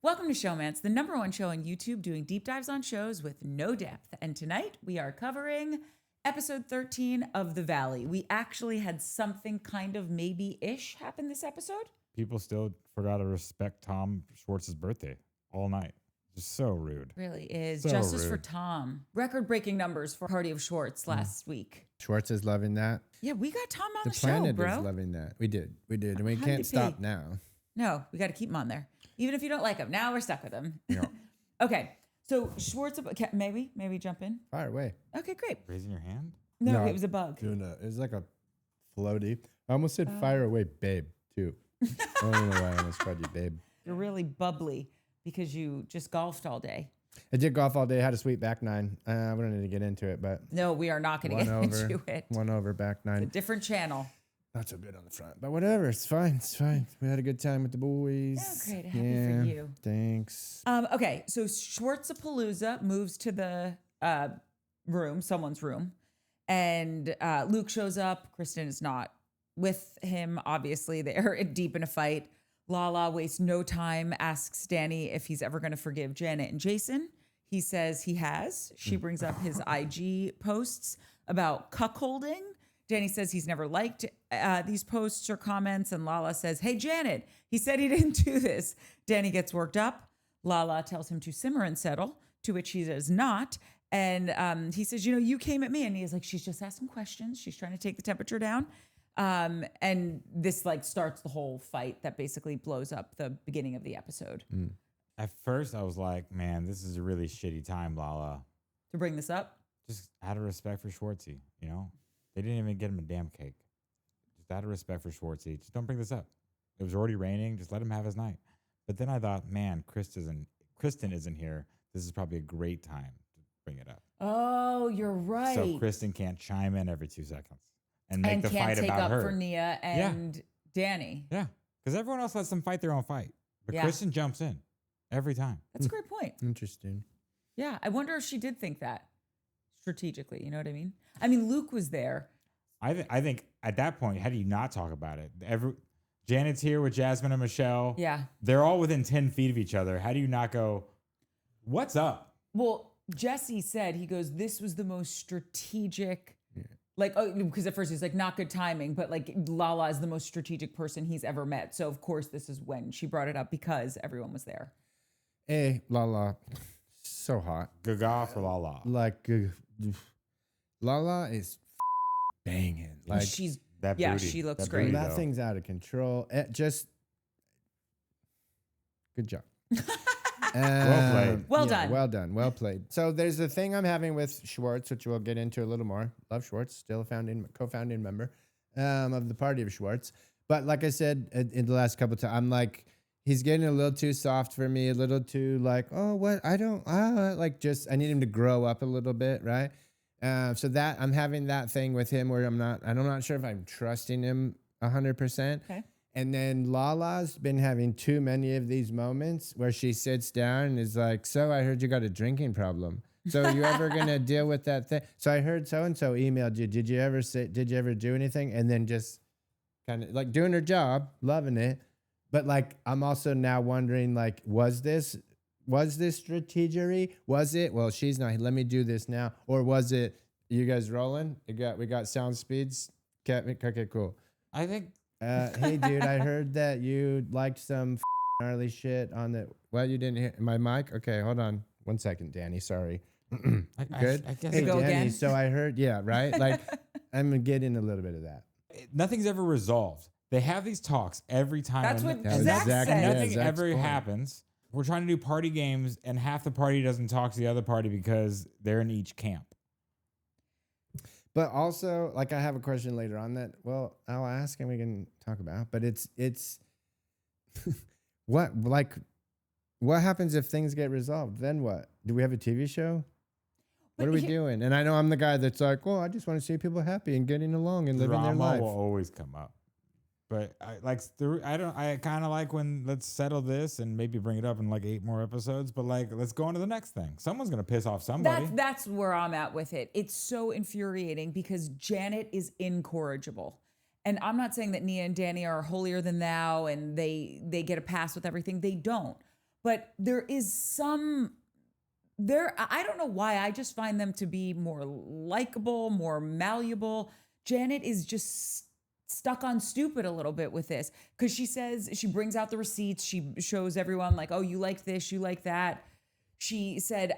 Welcome to Showmance, the #1 show on YouTube doing deep dives on shows with no depth. And tonight we are covering episode 13 of The Valley. We actually had something kind of maybe-ish happen this episode. People still forgot to respect Tom Schwartz's birthday all night. Just so rude. Really is. So Justice rude. for Tom. Record-breaking numbers for Party of Schwartz last week. Schwartz is loving that. Yeah, we got Tom on the, show, planet bro. is loving that. We did. And we How can't did stop they- now. No, we got to keep him on there. Even if you don't like him. Now we're stuck with him. Yeah. Okay, so Schwartz, maybe jump in? Fire away. Okay, great. Raising your hand? No, it was a bug. Doing it was like a floaty. I almost said fire away, babe, too. I don't know why I almost called you babe. You're really bubbly because you just golfed all day. I did golf all day, had a sweet back nine. We don't need to get into it, but No, we are not going to get into it. One over, back A nine. different channel. Not so good on the front, but whatever. It's fine. It's fine. We had a good time with the boys. Yeah, great. Happy for you. Thanks. Okay, so Schwartzapalooza moves to the room, someone's room, and Luke shows up. Kristen is not with him. Obviously, they're deep in a fight. Lala wastes no time, asks Danny if he's ever going to forgive Janet and Jason. He says he has. She brings up his IG posts about cuckolding. Danny says he's never liked these posts or comments, and Lala says, "Hey, Janet, he said he didn't do this." Danny gets worked up. Lala tells him to simmer and settle, to which he does not. And he says, you came at me. And he's like, she's just asking questions. She's trying to take the temperature down. And this starts the whole fight that basically blows up the beginning of the episode. At first, I was like, man, this is a really shitty time, Lala. To bring this up, Just out of respect for Schwartzy, They didn't even get him a damn cake. Just out of respect for Schwartzy. Just don't bring this up. It was already raining. Just let him have his night. But then I thought, man, Kristen isn't here. This is probably a great time to bring it up. oh, you're right. So Kristen can't chime in every 2 seconds and make the can't fight take about up her. for Nia and Danny. Yeah, because everyone else lets them fight their own fight. But Yeah. Kristen jumps in every time. That's a great point. Interesting. Yeah, I wonder if she did think that strategically. You know what I mean? I mean, Luke was there. I think at that point, how do you not talk about it? Janet's here with Jasmine and Michelle. Yeah. They're all within 10 feet of each other. How do you not go, what's up? Well, Jesse said, he goes, this was the most strategic, because at first he's like, not good timing, but Lala is the most strategic person he's ever met. So of course this is when she brought it up because everyone was there. Hey, Lala. So hot. Gaga for Lala. Lala is banging. She's, That yeah, booty, she looks that great. booty, That though. thing's out of control. Good job. Well played. Well done. Well done. Well played. So there's a thing I'm having with Schwartz, which we'll get into a little more. Love Schwartz, still a co-founding member of the Party of Schwartz. But like I said in the last couple of times, I'm like, he's getting a little too soft for me, a little too oh, what? I need him to grow up a little bit, right? So that I'm having that thing with him where I'm not sure if I'm trusting him 100%. Okay. And then Lala's been having too many of these moments where she sits down and is like, so I heard you got a drinking problem. So you ever going to deal with that thing? So I heard so-and-so emailed you. Did you ever do anything? And then just kind of doing her job, loving it. But I'm also now wondering, was this strategery? Was it, well, she's not, let me do this now. Or was it, you guys rolling? We got sound speeds. Okay, cool. I think Hey, dude, I heard that you liked some gnarly shit on the. Well, you didn't hear my mic. Okay, hold on 1 second, Danny. Sorry. Good. I guess Hey, Go Danny. again? So I heard, yeah, right. I'm getting a little bit of that. nothing's ever resolved. They have these talks every time. That's and what Zach said. Nothing Zach's ever point. happens. We're trying to do party games, and half the party doesn't talk to the other party because they're in each camp. But also, I have a question later on that. Well, I'll ask and we can talk about. But it's what happens if things get resolved? Then what? Do we have a TV show? What are we doing? And I know I'm the guy that's like, well, I just want to see people happy and getting along and living their Drama life. will always come up. But I kind of like when let's settle this and maybe bring it up in 8 more episodes. But let's go on to the next thing. Someone's gonna piss off somebody. That's where I'm at with it. It's so infuriating because Janet is incorrigible. And I'm not saying that Nia and Danny are holier than thou and they get a pass with everything. They don't. but there is I don't know why, I just find them to be more likable, more malleable. Janet is just stuck on stupid a little bit with this, because she brings out the receipts, she shows everyone like, oh, you like this, you like that. She said,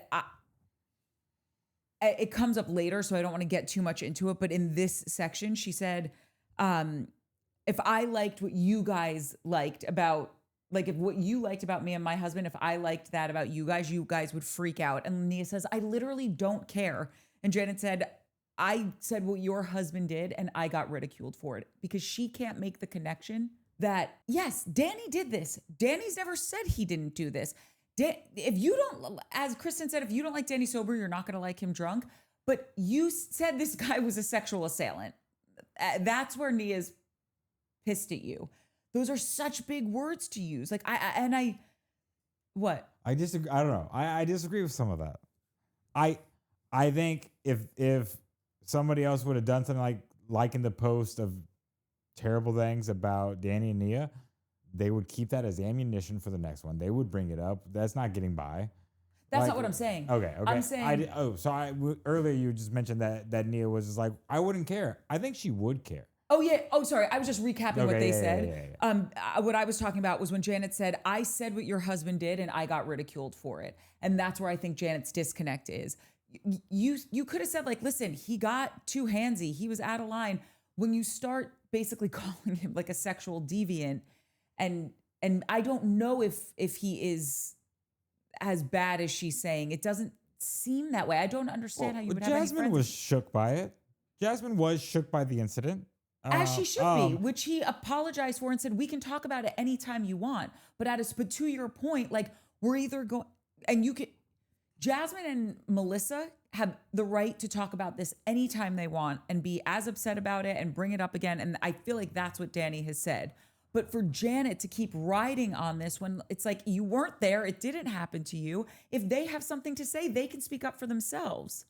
it comes up later, so I don't want to get too much into it, but in this section, she said, if I liked what you guys liked about, like, if what you liked about me and my husband, if I liked that about you guys would freak out. And Nia says, I literally don't care. And Janet said, I said what your husband did and I got ridiculed for it, because she can't make the connection that, yes, Danny did this. Danny's never said he didn't do this. If you don't, as Kristen said, if you don't like Danny sober, you're not going to like him drunk. But you said this guy was a sexual assailant. That's where Nia's pissed at you. Those are such big words to use. Like, what? I disagree. I don't know. I disagree with some of that. I think if somebody else would have done something like in the post of terrible things about Danny and Nia, they would keep that as ammunition for the next one. They would bring it up. That's not getting by. That's not what I'm saying. Okay. I'm saying. Earlier you just mentioned that Nia was just like, I wouldn't care. I think she would care. Oh, yeah. Oh, sorry. I was just recapping what they said. Yeah. What I was talking about was when Janet said, I said what your husband did and I got ridiculed for it. And that's where I think Janet's disconnect is. You could have said, like, listen, he got too handsy. He was out of line. When you start basically calling him like a sexual deviant, and I don't know if he is as bad as she's saying. It doesn't seem that way. I don't understand how you would have any Jasmine friends. was shook by it. Jasmine was shook by the incident. As she should be, which he apologized for and said, we can talk about it anytime you want. But to your point, like, we're either going, and you can, Jasmine and Melissa have the right to talk about this anytime they want and be as upset about it and bring it up again. And I feel like that's what Danny has said. But for Janet to keep riding on this when it's like, you weren't there, it didn't happen to you. If they have something to say, they can speak up for themselves.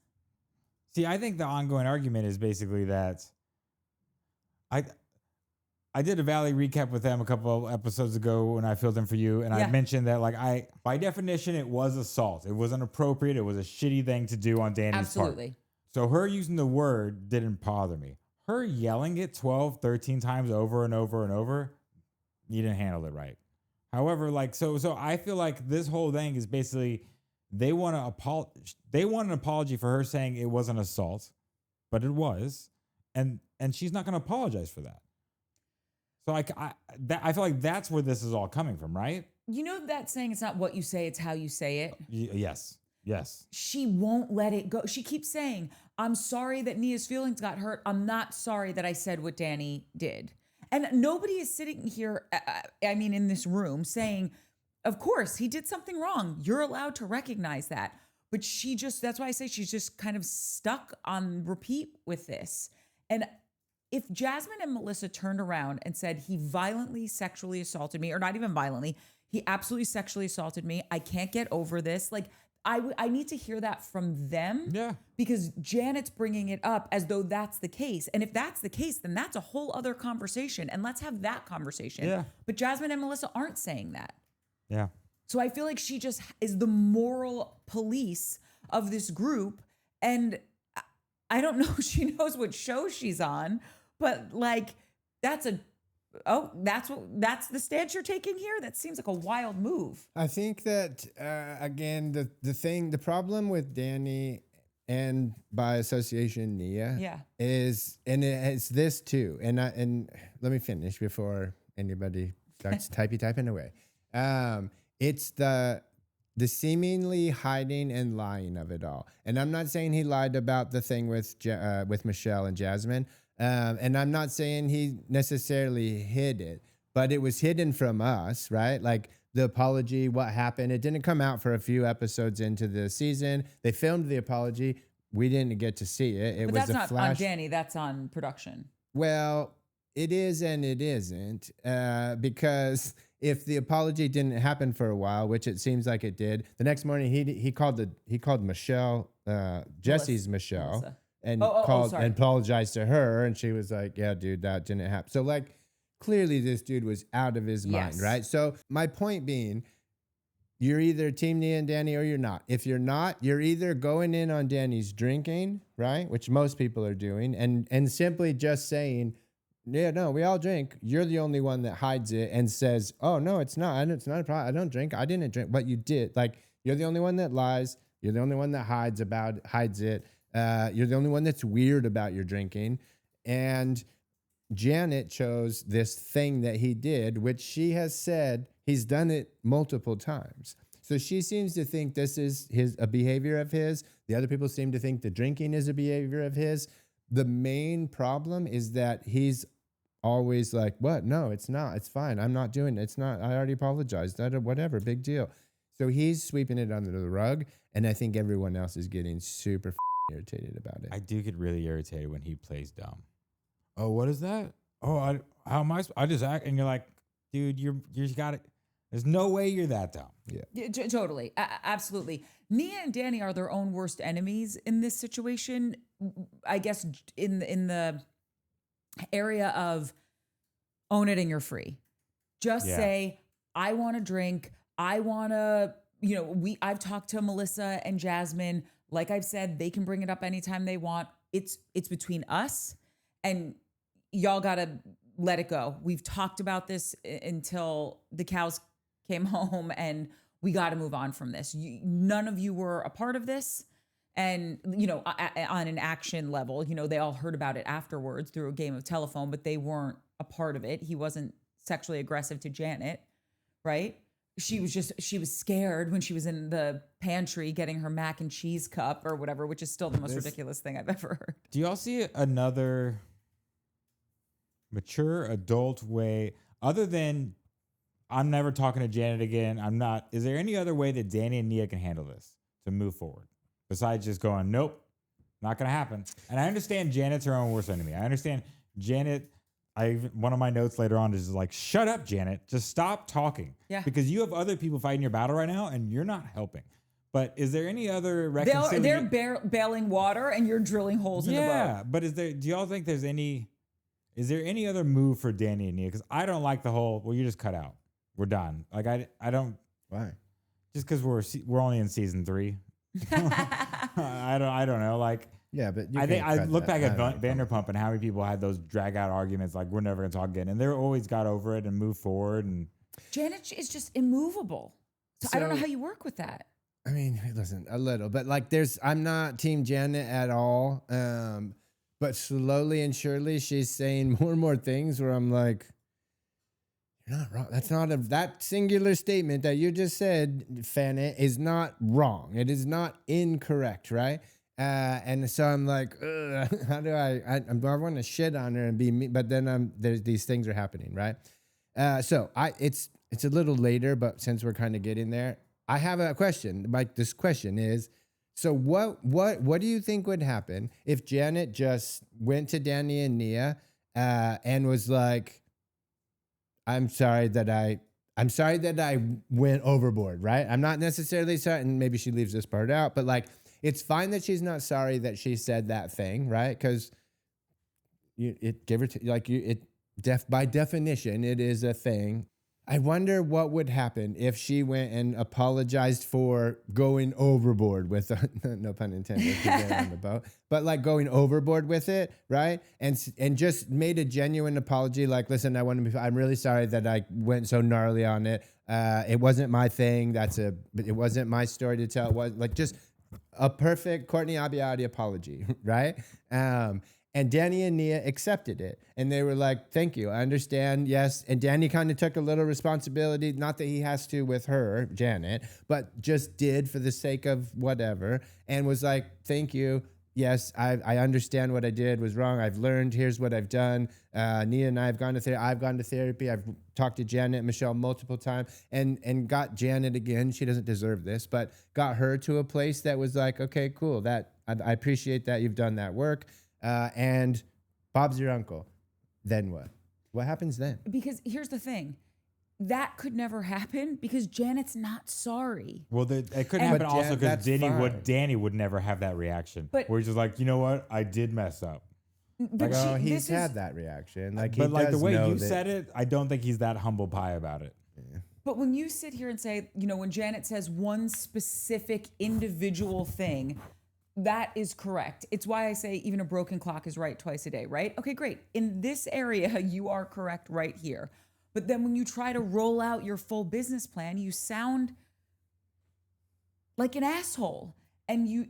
See, I think the ongoing argument is basically that I did a Valley recap with them a couple of episodes ago when I filled in for you, and I mentioned that, like, by definition, it was assault. It was inappropriate. It was a shitty thing to do on Danny's Absolutely. part. So her using the word didn't bother me. Her yelling it 12, 13 times over and over and over, you didn't handle it right. However, like, so I feel like this whole thing is basically they want an apology for her saying it was an assault, but it was, and she's not going to apologize for that. So I feel like that's where this is all coming from, right? You know that saying, it's not what you say, it's how you say it? Yes. She won't let it go. She keeps saying, I'm sorry that Nia's feelings got hurt. I'm not sorry that I said what Danny did. And nobody is sitting here, in this room saying, of course, he did something wrong. You're allowed to recognize that. But that's why I say she's just kind of stuck on repeat with this. And if Jasmine and Melissa turned around and said he violently sexually assaulted me, or not even violently, he absolutely sexually assaulted me, I can't get over this. Like, I need to hear that from them. Yeah. Because Janet's bringing it up as though that's the case. And if that's the case, then that's a whole other conversation. And let's have that conversation. Yeah. But Jasmine and Melissa aren't saying that. Yeah. So I feel like she just is the moral police of this group. And I don't know if she knows what show she's on, but like, that's the stance you're taking here? That seems like a wild move. I think that, again, the problem with Danny and by association Nia is, and it's this too, and let me finish before anybody starts typing away. It's the seemingly hiding and lying of it all. And I'm not saying he lied about the thing with Michelle and Jasmine. And I'm not saying he necessarily hid it, but it was hidden from us, right? Like the apology, what happened. It didn't come out for a few episodes into the season. They filmed the apology. We didn't get to see it. It but was that's a not flash. on Danny. That's on production. Well, it is and it isn't, because if the apology didn't happen for a while, which it seems like it did, the next morning he called Michelle, Jesse's Michelle. Melissa. And called and apologized to her, and she was like, yeah, dude, that didn't happen. So like, clearly this dude was out of his mind, right? So my point being, you're either Team Nia and Danny or you're not. If you're not, you're either going in on Danny's drinking, right? Which most people are doing, and simply just saying, yeah, no, we all drink. You're the only one that hides it and says, oh, no, it's not. It's not a problem. I don't drink. I didn't drink. But you did. Like, you're the only one that lies. You're the only one that hides it. You're the only one that's weird about your drinking. And Janet chose this thing that he did, which she has said he's done it multiple times. So she seems to think this is a behavior of his. The other people seem to think the drinking is a behavior of his. The main problem is that he's always like, what? No, it's not. It's fine. I'm not doing it. It's not. I already apologized. Whatever. Big deal. So he's sweeping it under the rug. And I think everyone else is getting super irritated about it. I do get really irritated when he plays dumb. Oh, what is that? Oh, how am I just act. And you're like, dude, you got it. There's no way you're that dumb. Yeah, totally. Absolutely. Nia and Danny are their own worst enemies in this situation. I guess in the area of own it and you're free. Just say, I want to drink. I want to, I've talked to Melissa and Jasmine. Like I've said, they can bring it up anytime they want. It's between us, and y'all got to let it go. We've talked about this until the cows came home, and we got to move on from this. None of you were a part of this. And, on an action level, they all heard about it afterwards through a game of telephone, but they weren't a part of it. He wasn't sexually aggressive to Janet, right? She was scared when she was in the pantry getting her mac and cheese cup or whatever, which is still the most ridiculous thing I've ever heard. Do y'all see another mature adult way, other than I'm never talking to Janet again? Is there any other way that Danny and Nia can handle this to move forward? Besides just going, nope, not going to happen. And I understand Janet's her own worst enemy. I understand Janet. One of my notes later on is like, shut up, Janet. Just stop talking. Yeah. Because you have other people fighting your battle right now and you're not helping. But is there any other reconciliation? They're bailing water and you're drilling holes in the boat. Yeah, but do y'all think is there any other move for Danny and Nia? Because I don't like the whole, well, you just cut out. We're done. Like, I don't. Why? Just because we're only in season 3. I don't know. Like, yeah, but I think I look back at Vanderpump and how many people had those drag out arguments, like we're never gonna talk again, and they're always got over it and moved forward. And Janet is just immovable. So I don't know how you work with that. I mean, listen, a little, but like, I'm not Team Janet at all. But slowly and surely, she's saying more and more things where I'm like, you're not wrong. That's not that singular statement that you just said, Fanny, is not wrong. It is not incorrect, right? And so I'm like, how do I want to shit on her and be me, but then there's these things are happening, right? So it's a little later, but since we're kind of getting there, I have a question. Like, this question is, so what do you think would happen if Janet just went to Danny and Nia and was like, I'm sorry that I went overboard, right? I'm not necessarily sorry, and maybe she leaves this part out, but like, it's fine that she's not sorry that she said that thing, right? Because by definition, it is a thing. I wonder what would happen if she went and apologized for going overboard with, no pun intended, to get on the boat, but like going overboard with it, right? And just made a genuine apology, like, listen, I'm really sorry that I went so gnarly on it. It wasn't my thing. It wasn't my story to tell. It was like just a perfect Courtney Abiati apology, right? And Danny and Nia accepted it. And they were like, thank you, I understand, yes. And Danny kind of took a little responsibility, not that he has to with her, Janet, but just did for the sake of whatever, and was like, thank you, yes, I understand what I did was wrong. I've learned, here's what I've done. Nia and I have gone to therapy. I've gone to therapy. I've talked to Janet and Michelle multiple times and got Janet again. She doesn't deserve this, but got her to a place that was like, okay, cool. That I appreciate that you've done that work. And Bob's your uncle. Then what? What happens then? Because here's the thing. That could never happen because Janet's not sorry. Well, it couldn't happen also because Danny would never have that reaction. But where he's just like, you know what? I did mess up. But he's had that reaction. Like, but like the way you said it, I don't think he's that humble pie about it. Yeah. But when you sit here and say, you know, when Janet says one specific individual thing, that is correct. It's why I say even a broken clock is right twice a day, right? Okay, great. In this area, you are correct right here. But then when you try to roll out your full business plan, you sound like an asshole. And you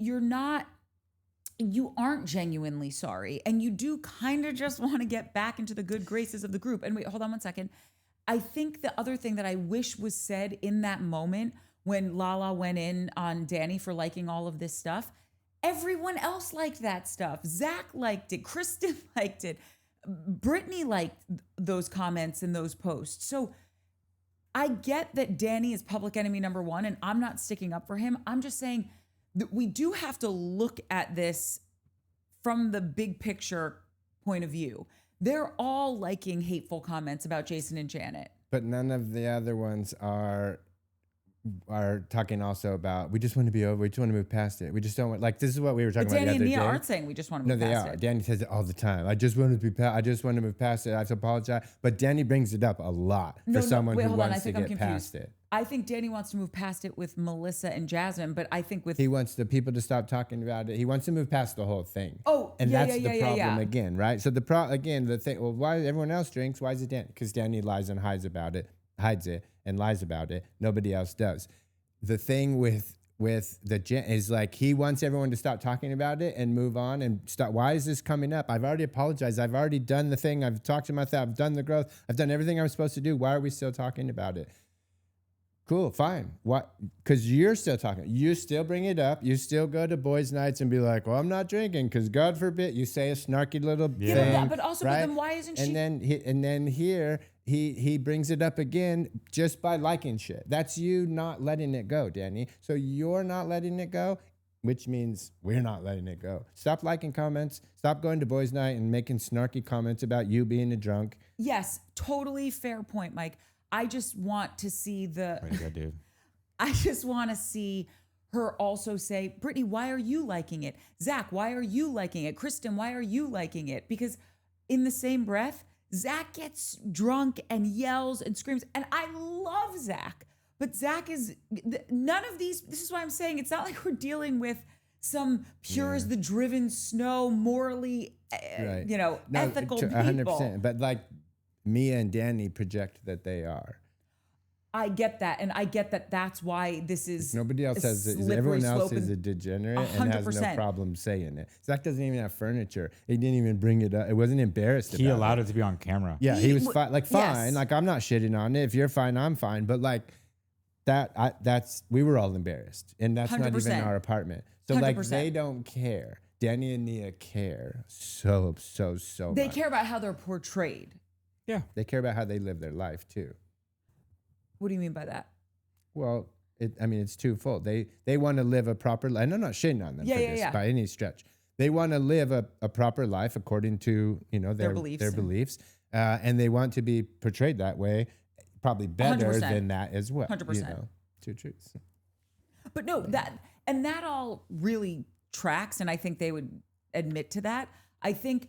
aren't genuinely sorry. And you do kind of just want to get back into the good graces of the group. And wait, hold on one second. I think the other thing that I wish was said in that moment when Lala went in on Danny for liking all of this stuff, everyone else liked that stuff. Zach liked it. Kristen liked it. Brittany liked those comments and those posts. So I get that Danny is public enemy number one, and I'm not sticking up for him. I'm just saying that we do have to look at this from the big picture point of view. They're all liking hateful comments about Jason and Janet. But none of the other ones are talking also about, we just want to be over, we just want to move past it. We just don't want, like, this is what we were talking But about the Danny other and Nia day. aren't saying we just want to move No, they past are. it. Danny says it all the time. I just want to move past it. I have to apologize. But Danny brings it up a lot for someone who wants to get past it. I think Danny wants to move past it with Melissa and Jasmine, but I think with He wants the people to stop talking about it. He wants to move past the whole thing. Oh, and yeah, that's yeah, the yeah, problem yeah. again, right? So the thing. Well, why everyone else drinks? Why is it Danny? Because Danny lies and hides it and lies about it. Nobody else does. The thing with the is like he wants everyone to stop talking about it and move on and stop. Why is this coming up? I've already apologized. I've already done the thing. I've talked to myself. I've done the growth. I've done everything I'm supposed to do. Why are we still talking about it? Cool, fine. What? Because you're still talking. You still bring it up. You still go to boys' nights and be like, "Well, I'm not drinking because God forbid." You say a snarky little thing, but also, right? but then why isn't she? And then here he brings it up again just by liking shit. That's you not letting it go, Danny. So you're not letting it go, which means we're not letting it go. Stop liking comments. Stop going to boys' night and making snarky comments about you being a drunk. Yes, totally fair point, Mike. I just want to see Way to go, dude. I just want to see her also say, Brittany, why are you liking it? Zach, why are you liking it? Kristen, why are you liking it? Because in the same breath, Zach gets drunk and yells and screams. And I love Zach. But Zach is, none of these, this is why I'm saying it's not like we're dealing with some pure as the driven snow, morally, Right. ethical people. 100%. But like Mia and Danny project that they are. I get that. And I get that that's why this is Nobody else has it. Everyone else is a degenerate and has no problem saying it. Zach doesn't even have furniture. He didn't even bring it up. It wasn't embarrassed He about allowed it. it to be on camera. Yeah, he was fine. Yes. Fine. Like, I'm not shitting on it. If you're fine, I'm fine. But like we were all embarrassed. And that's not even 100%. our apartment. So like 100%. they don't care. Danny and Nia care so They much. care about how they're portrayed. Yeah. They care about how they live their life too. What do you mean by that? Well, it's twofold. They want to live a proper life. And I'm not shitting on them for this by any stretch. They want to live a proper life according to their beliefs, and they want to be portrayed that way, probably better 100%. than that as well. 100%. Two truths. But no, that all really tracks, and I think they would admit to that. I think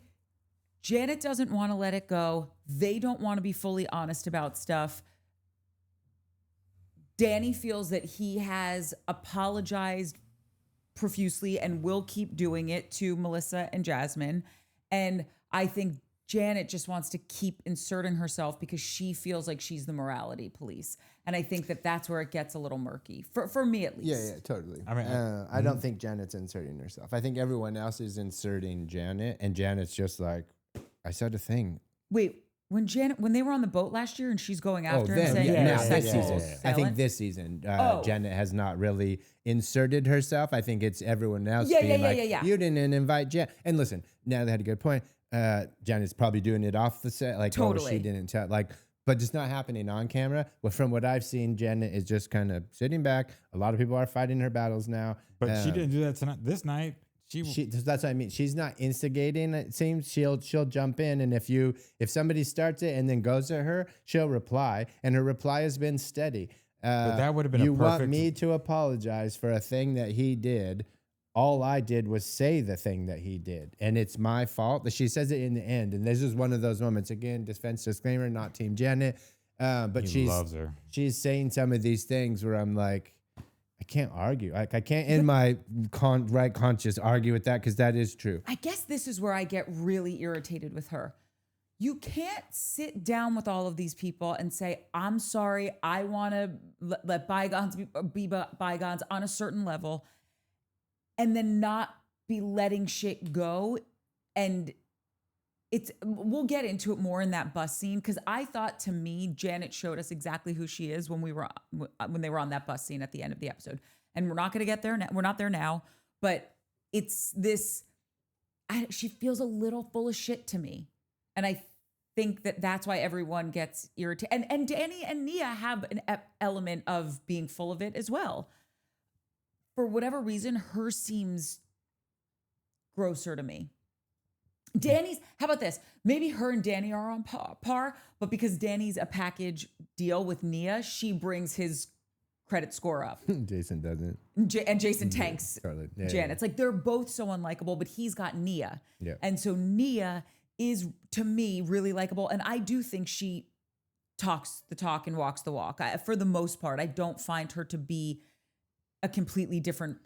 Janet doesn't want to let it go. They don't want to be fully honest about stuff. Danny feels that he has apologized profusely and will keep doing it to Melissa and Jasmine. And I think Janet just wants to keep inserting herself because she feels like she's the morality police. And I think that that's where it gets a little murky, for me at least. Yeah, totally. I mean, I don't think Janet's inserting herself. I think everyone else is inserting Janet, and Janet's just like, I said a thing. Wait, when they were on the boat last year and she's going after him saying, now "You're this sexual season. I felon." think this season, Janet has not really inserted herself. I think it's everyone else being like, you didn't invite Janet. And listen, now they had a good point. Janet's probably doing it off the set, like, Totally. oh, she didn't tell, like, but it's not happening on camera. Well, from what I've seen, Janet is just kind of sitting back. A lot of people are fighting her battles now. But she didn't do that tonight. This night, that's what I mean. She's not instigating. It seems she'll jump in, and if somebody starts it and then goes at her, she'll reply, and her reply has been steady. But that would have been you a want perfect. me to apologize for a thing that he did. All I did was say the thing that he did, and it's my fault. She says it in the end, and this is one of those moments. Again, defense disclaimer, not Team Janet. But He loves her. she's saying some of these things where I'm like, I can't argue. Like I can't in my right conscience argue with that because that is true. I guess this is where I get really irritated with her. You can't sit down with all of these people and say, I'm sorry, I want to let bygones be bygones on a certain level, and then not be letting shit go. And we'll get into it more in that bus scene, because I thought, to me, Janet showed us exactly who she is when they were on that bus scene at the end of the episode. And we're not going to get there now. We're not there now, but it's this, she feels a little full of shit to me. And I think that's why everyone gets irritated. And Danny and Nia have an element of being full of it as well. For whatever reason, hers seems grosser to me. Danny's, how about this? Maybe her and Danny are on par, but because Danny's a package deal with Nia, she brings his credit score up. Jason doesn't. And Jason tanks Charlotte. Janet. Yeah. It's like they're both so unlikable, but he's got Nia. Yeah. And so Nia is, to me, really likable. And I do think she talks the talk and walks the walk. For the most part, I don't find her to be a completely different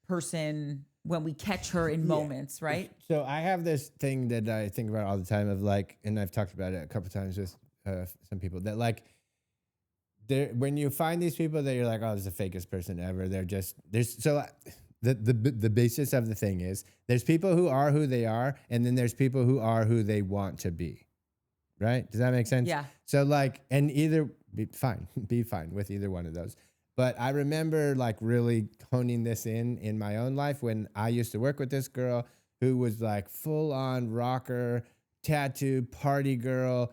person when we catch her in moments, right? So I have this thing that I think about all the time of like, and I've talked about it a couple times with some people, that like, when you find these people that you're like, oh, this is the fakest person ever. The basis of the thing is there's people who are who they are, and then there's people who are who they want to be. Right? Does that make sense? Yeah. So like, and either be fine with either one of those. But I remember like really honing this in my own life when I used to work with this girl who was like full on rocker, tattooed party girl,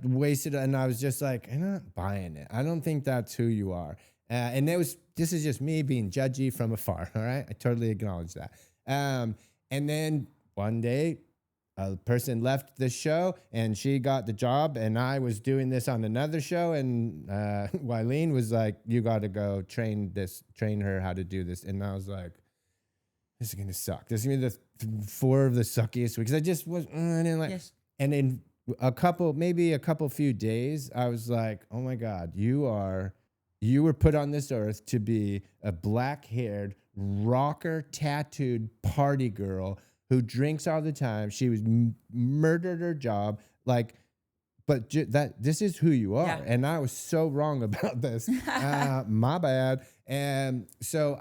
wasted. And I was just like, I'm not buying it. I don't think that's who you are. And this is just me being judgy from afar. All right. I totally acknowledge that. And then one day, a person left the show and she got the job, and I was doing this on another show, and Wileen was like, you got to go train her how to do this. And I was like, this is going to suck. This is going to be the 4 of the suckiest weeks. I just was, I didn't like, yes. And in maybe a couple few days, I was like, oh my God, you were put on this earth to be a black-haired, rocker, tattooed party girl who drinks all the time. She was murdered her job, like, but this is who you are. Yeah. And I was so wrong about this. My bad. And so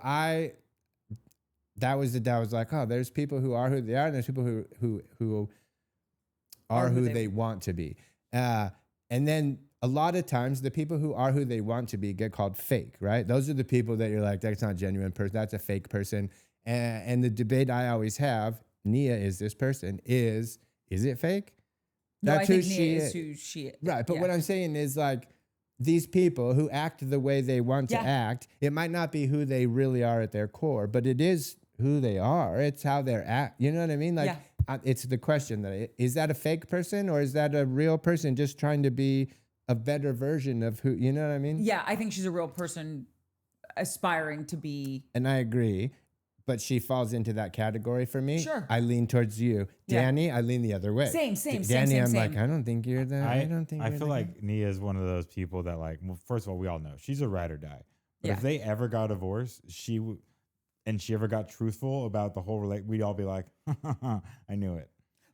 that was like, oh, there's people who are who they are, and there's people who are who they want to be. And then a lot of times the people who are who they want to be get called fake, right? Those are the people that you're like, that's not a genuine person. That's a fake person. And the debate I always have, Nia is this person, is it fake? No, I think Nia is who she is. Right, but what I'm saying is like, these people who act the way they want to act, it might not be who they really are at their core, but it is who they are. It's how they're act. You know what I mean? Like, it's the question that is that a fake person, or is that a real person just trying to be a better version of who, you know what I mean? Yeah, I think she's a real person aspiring to be. And I agree. But she falls into that category for me. Sure. I lean towards you. Danny, I lean the other way. Same. Danny, I'm same. like, I don't think you're that. I feel like Nia is one of those people that, like, well, first of all, we all know she's a ride or die. But if they ever got divorced, and she ever got truthful about the whole we'd all be like, I knew it.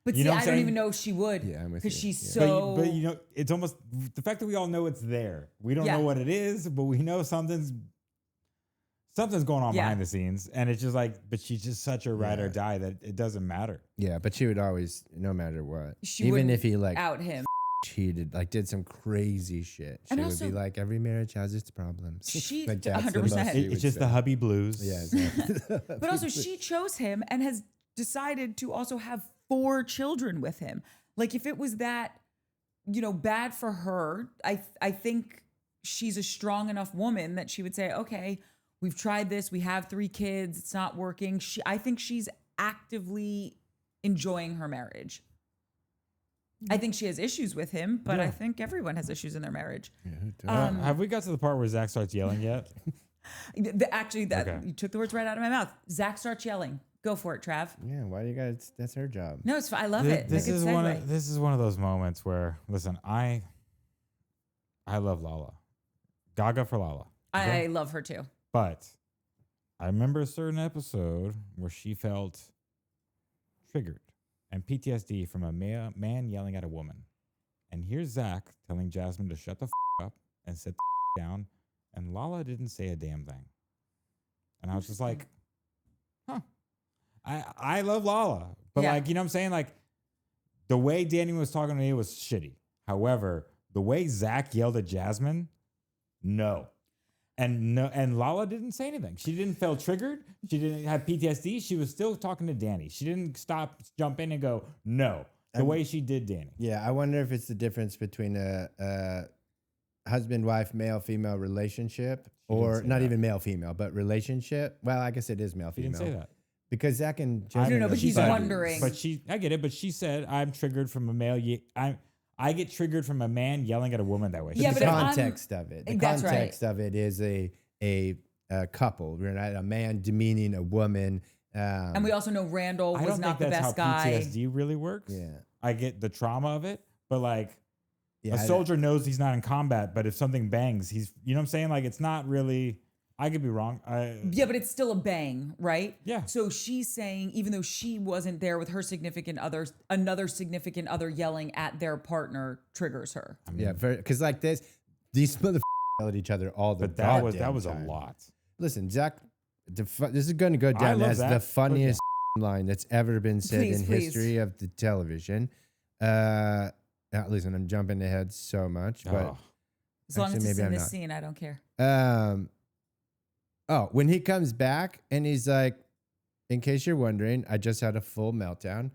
But see, I don't even know if she would. Yeah, I'm with you. Because she's so. But you know, it's almost the fact that we all know it's there. We don't know what it is, but we know something's going on behind the scenes, and it's just like, but she's just such a ride or die that it doesn't matter. Yeah, but she would always, no matter what, she even if he like out him, cheated, like did some crazy shit, she would be like, every marriage has its problems. She like 100%. It's just the hubby blues. Yeah, exactly. But also, she chose him and has decided to also have 4 children with him. Like, if it was that, bad for her, I think she's a strong enough woman that she would say, okay, we've tried this. We have 3 kids. It's not working. I think she's actively enjoying her marriage. I think she has issues with him, but I think everyone has issues in their marriage. Have we got to the part where Zach starts yelling yet? You took the words right out of my mouth. Zach starts yelling. Go for it, Trav. Yeah, why do you guys? That's her job. No, it's fine. I love it. This is one of those moments where, listen, I I love Lala. Gaga for Lala. Okay? I love her too. But I remember a certain episode where she felt triggered and PTSD from a man yelling at a woman. And here's Zach telling Jasmine to shut the up and sit the down. And Lala didn't say a damn thing. And I was just like, huh. I love Lala. But like, you know what I'm saying? Like, the way Danny was talking to me was shitty. However, the way Zach yelled at Jasmine, no. And Lala didn't say anything. She didn't feel triggered. She didn't have PTSD. She was still talking to Danny. She didn't jump in and go, no, the way she did Danny. Yeah, I wonder if it's the difference between a husband-wife, male-female relationship, or not even male-female, but relationship. Well, I guess it is She male-female. didn't say that. Because Zach and I Jasmine don't know, are but he's buddies. wondering. But I get it. But she said, I'm triggered from a male. I get triggered from a man yelling at a woman that way. Yeah, The but if I'm- context of it. The That's right. context of it is a couple, right? A man demeaning a woman. And we also know Randall I was don't not think the that's best how guy. PTSD really works. Yeah. I get the trauma of it, but like Yeah, a soldier knows he's not in combat, but if something bangs, he's, you know what I'm saying? Like, it's not really, I could be wrong. Yeah, but it's still a bang, right? Yeah. So she's saying, even though she wasn't there with her significant other, another significant other yelling at their partner triggers her. I mean, Yeah, because like these motherfuckers yell at each other all the but that was time. a lot. Listen, Zach, this is going to go I down love as Zach. the funniest line that's ever been said Please, in please. history of the television. Listen, I'm jumping ahead so much, but Oh. As long Actually, as it's maybe in I'm this not. scene, I don't care. When he comes back and he's like, in case you're wondering, I just had a full meltdown.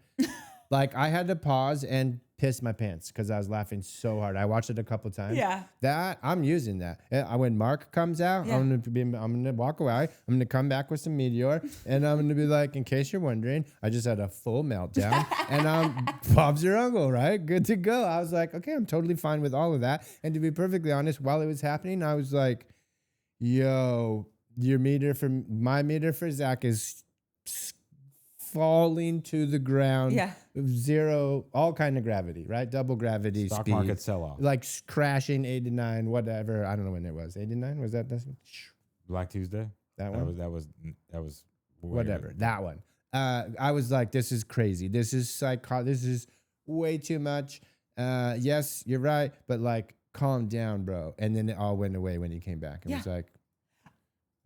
Like, I had to pause and piss my pants because I was laughing so hard. I watched it a couple times. Yeah. That I'm using that. When Mark comes out, Yeah. I'm gonna walk away. I'm gonna come back with some meteor, and I'm gonna be like, in case you're wondering, I just had a full meltdown, and Bob's your uncle, right? Good to go. I was like, okay, I'm totally fine with all of that. And to be perfectly honest, while it was happening, I was like, yo, my meter for Zach is falling to the ground. Yeah. Zero, all kind of gravity, right? Double gravity Stock speed. market sell off. Like crashing 89, whatever. I don't know when it was. 89? Was that this? Black Tuesday. That That one? was Whatever. That one. I was like, this is crazy. This is this is way too much. Yes, you're right. But like, calm down, bro. And then it all went away when he came back. It was like,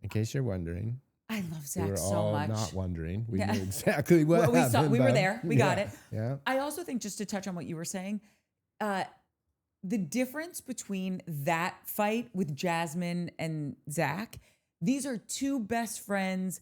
in case you're wondering, I love we Zach were so all much. not wondering. We Yeah. knew exactly what Well, we happened. saw, we were bud. there. We got it. Yeah. I also think, just to touch on what you were saying, the difference between that fight with Jasmine and Zach, these are two best friends,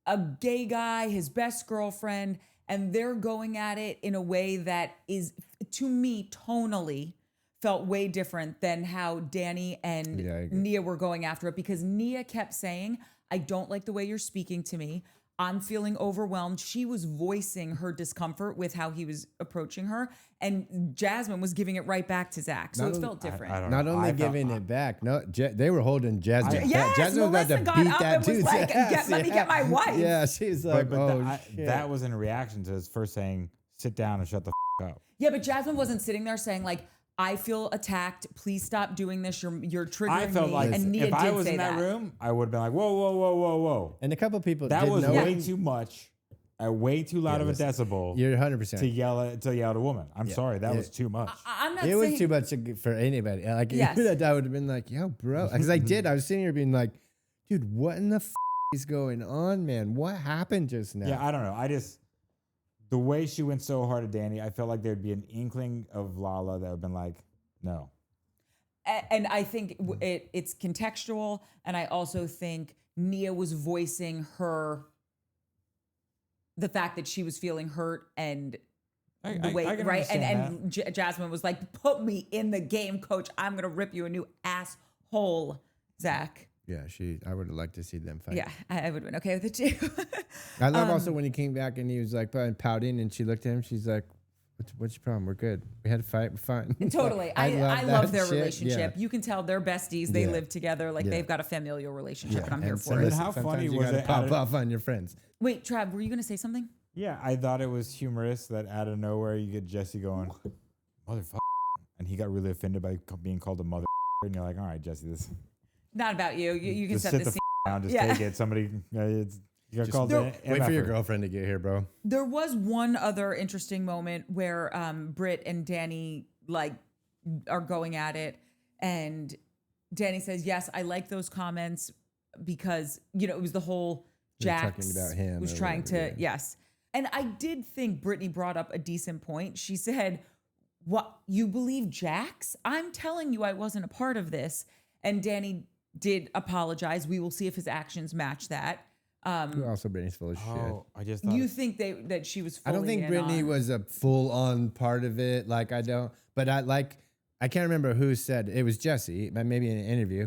a gay guy, his best girlfriend, and they're going at it in a way that is, to me, tonally felt way different than how Danny and Yeah, I agree. Nia were going after it, because Nia kept saying, I don't like the way you're speaking to me. I'm feeling overwhelmed. She was voicing her discomfort with how he was approaching her, and Jasmine was giving it right back to Zach. So Not it only- felt different. I don't Not know. only I felt- giving it back, no, they were holding Jasmine. back. Yes, Jasmine was Melissa about got to beat up that and was dude's like, ass. let me get my wife. Yeah, she's like, But oh shit. that was in reaction to his first saying, sit down and shut the up. Yeah, but Jasmine wasn't sitting there saying like, I feel attacked. Please stop doing this. You're triggering I felt me. like And Nia if did I was say in that that. room, I would have been like, whoa, whoa, whoa, whoa, whoa. And a couple people That did was know way it. too much, way too loud Yeah, of a listen, decibel You're 100%. to yell at a woman. I'm sorry, that was too much. I'm not It saying was too much for anybody. Like, Yes. I would have been like, yo, bro. Because I did. I was sitting here being like, dude, what in the is going on, man? What happened just now? Yeah, I don't know. The way she went so hard at Danny, I felt like there'd be an inkling of Lala that would have been like, no. And I think it's contextual, and I also think Nia was voicing the fact that she was feeling hurt and the way, I can right? understand And Jasmine was like, "Put me in the game, coach. I'm gonna rip you a new asshole, Zach." Yeah, I would have liked to see them fight. Yeah, I would have been okay with it too. I love also when he came back and he was like pouting and she looked at him. She's like, what's your problem? We're good. We had a fight. We're fine. Totally. I that love their shit. relationship. Yeah. You can tell they're besties. They Yeah. live together. Like Yeah. they've got a familial relationship, and I'm here And for it. But how funny sometimes you was gotta it pop out of- off on your friends. Wait, Trav, were you gonna say something? Yeah, I thought it was humorous that out of nowhere you get Jesse going, motherfucker. And he got really offended by being called a mother. and you're like, all right, Jesse, this Not about you. You can just set sit the the scene. down, just Yeah. take it. Somebody, it's you got Just called. Wait for your girlfriend to get here, bro. There was one other interesting moment where Britt and Danny like are going at it, and Danny says, "Yes, I like those comments because it was the whole You're Jax talking about him was or trying whatever, to yeah. yes." And I did think Brittany brought up a decent point. She said, "What, you believe Jax? I'm telling you, I wasn't a part of this." And Danny did apologize. We will see if his actions match that. Also, Brittany's full of shit. Oh, I just thought You think that she was fully I don't think in Brittany on- was a full on part of it. Like I don't, but I can't remember who said it was Jesse, but maybe in an interview.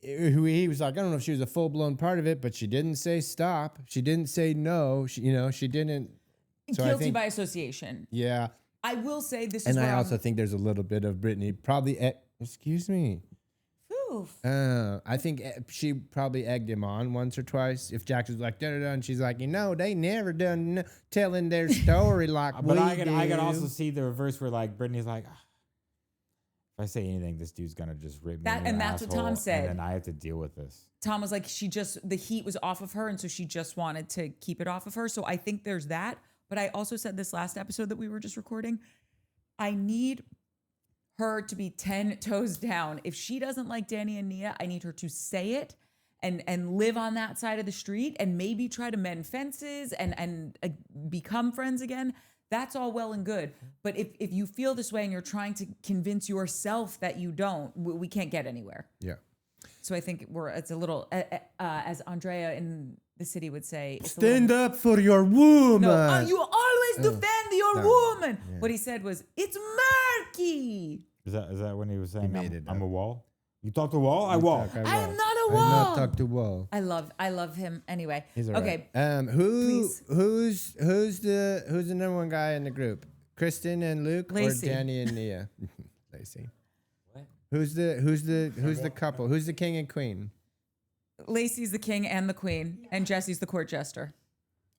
He was like, I don't know if she was a full blown part of it, but she didn't say stop. She didn't say no. She didn't. So I guilty think, by association. yeah. I will say this is And where I also think there's a little bit of Brittany probably. Excuse me. Oof. I think she probably egged him on once or twice. If Jax was like, da da da, and she's like, they never done telling their story like we But do. I can also see the reverse where like Brittany's like, if I say anything, this dude's gonna just rip me. That- a new and that's what Tom asshole, said. And then I have to deal with this. Tom was like, the heat was off of her, and so she just wanted to keep it off of her. So I think there's that. But I also said this last episode that we were just recording, I need her to be 10 toes down. If she doesn't like Danny and Nia, I need her to say it and live on that side of the street and maybe try to mend fences and become friends again. That's all well and good. But if you feel this way and you're trying to convince yourself that you don't, we can't get anywhere. Yeah. So I think it's a little, as Andrea in the city would say, it's Stand up for your woman. No, you always defend your no. woman. Yeah. What he said was, it's murky. Is that when he was saying made it I'm up. a wall? You talk to wall? I wall. I am not a I'm wall. not talk to wall. I love him. Anyway, He's all okay. right. Please. Who's the number one guy in the group? Kristen and Luke Lacey. or Danny and Nia? Lacey. What? Who's the couple? Who's the king and queen? Lacey's the king and the queen, and Jesse's the court jester.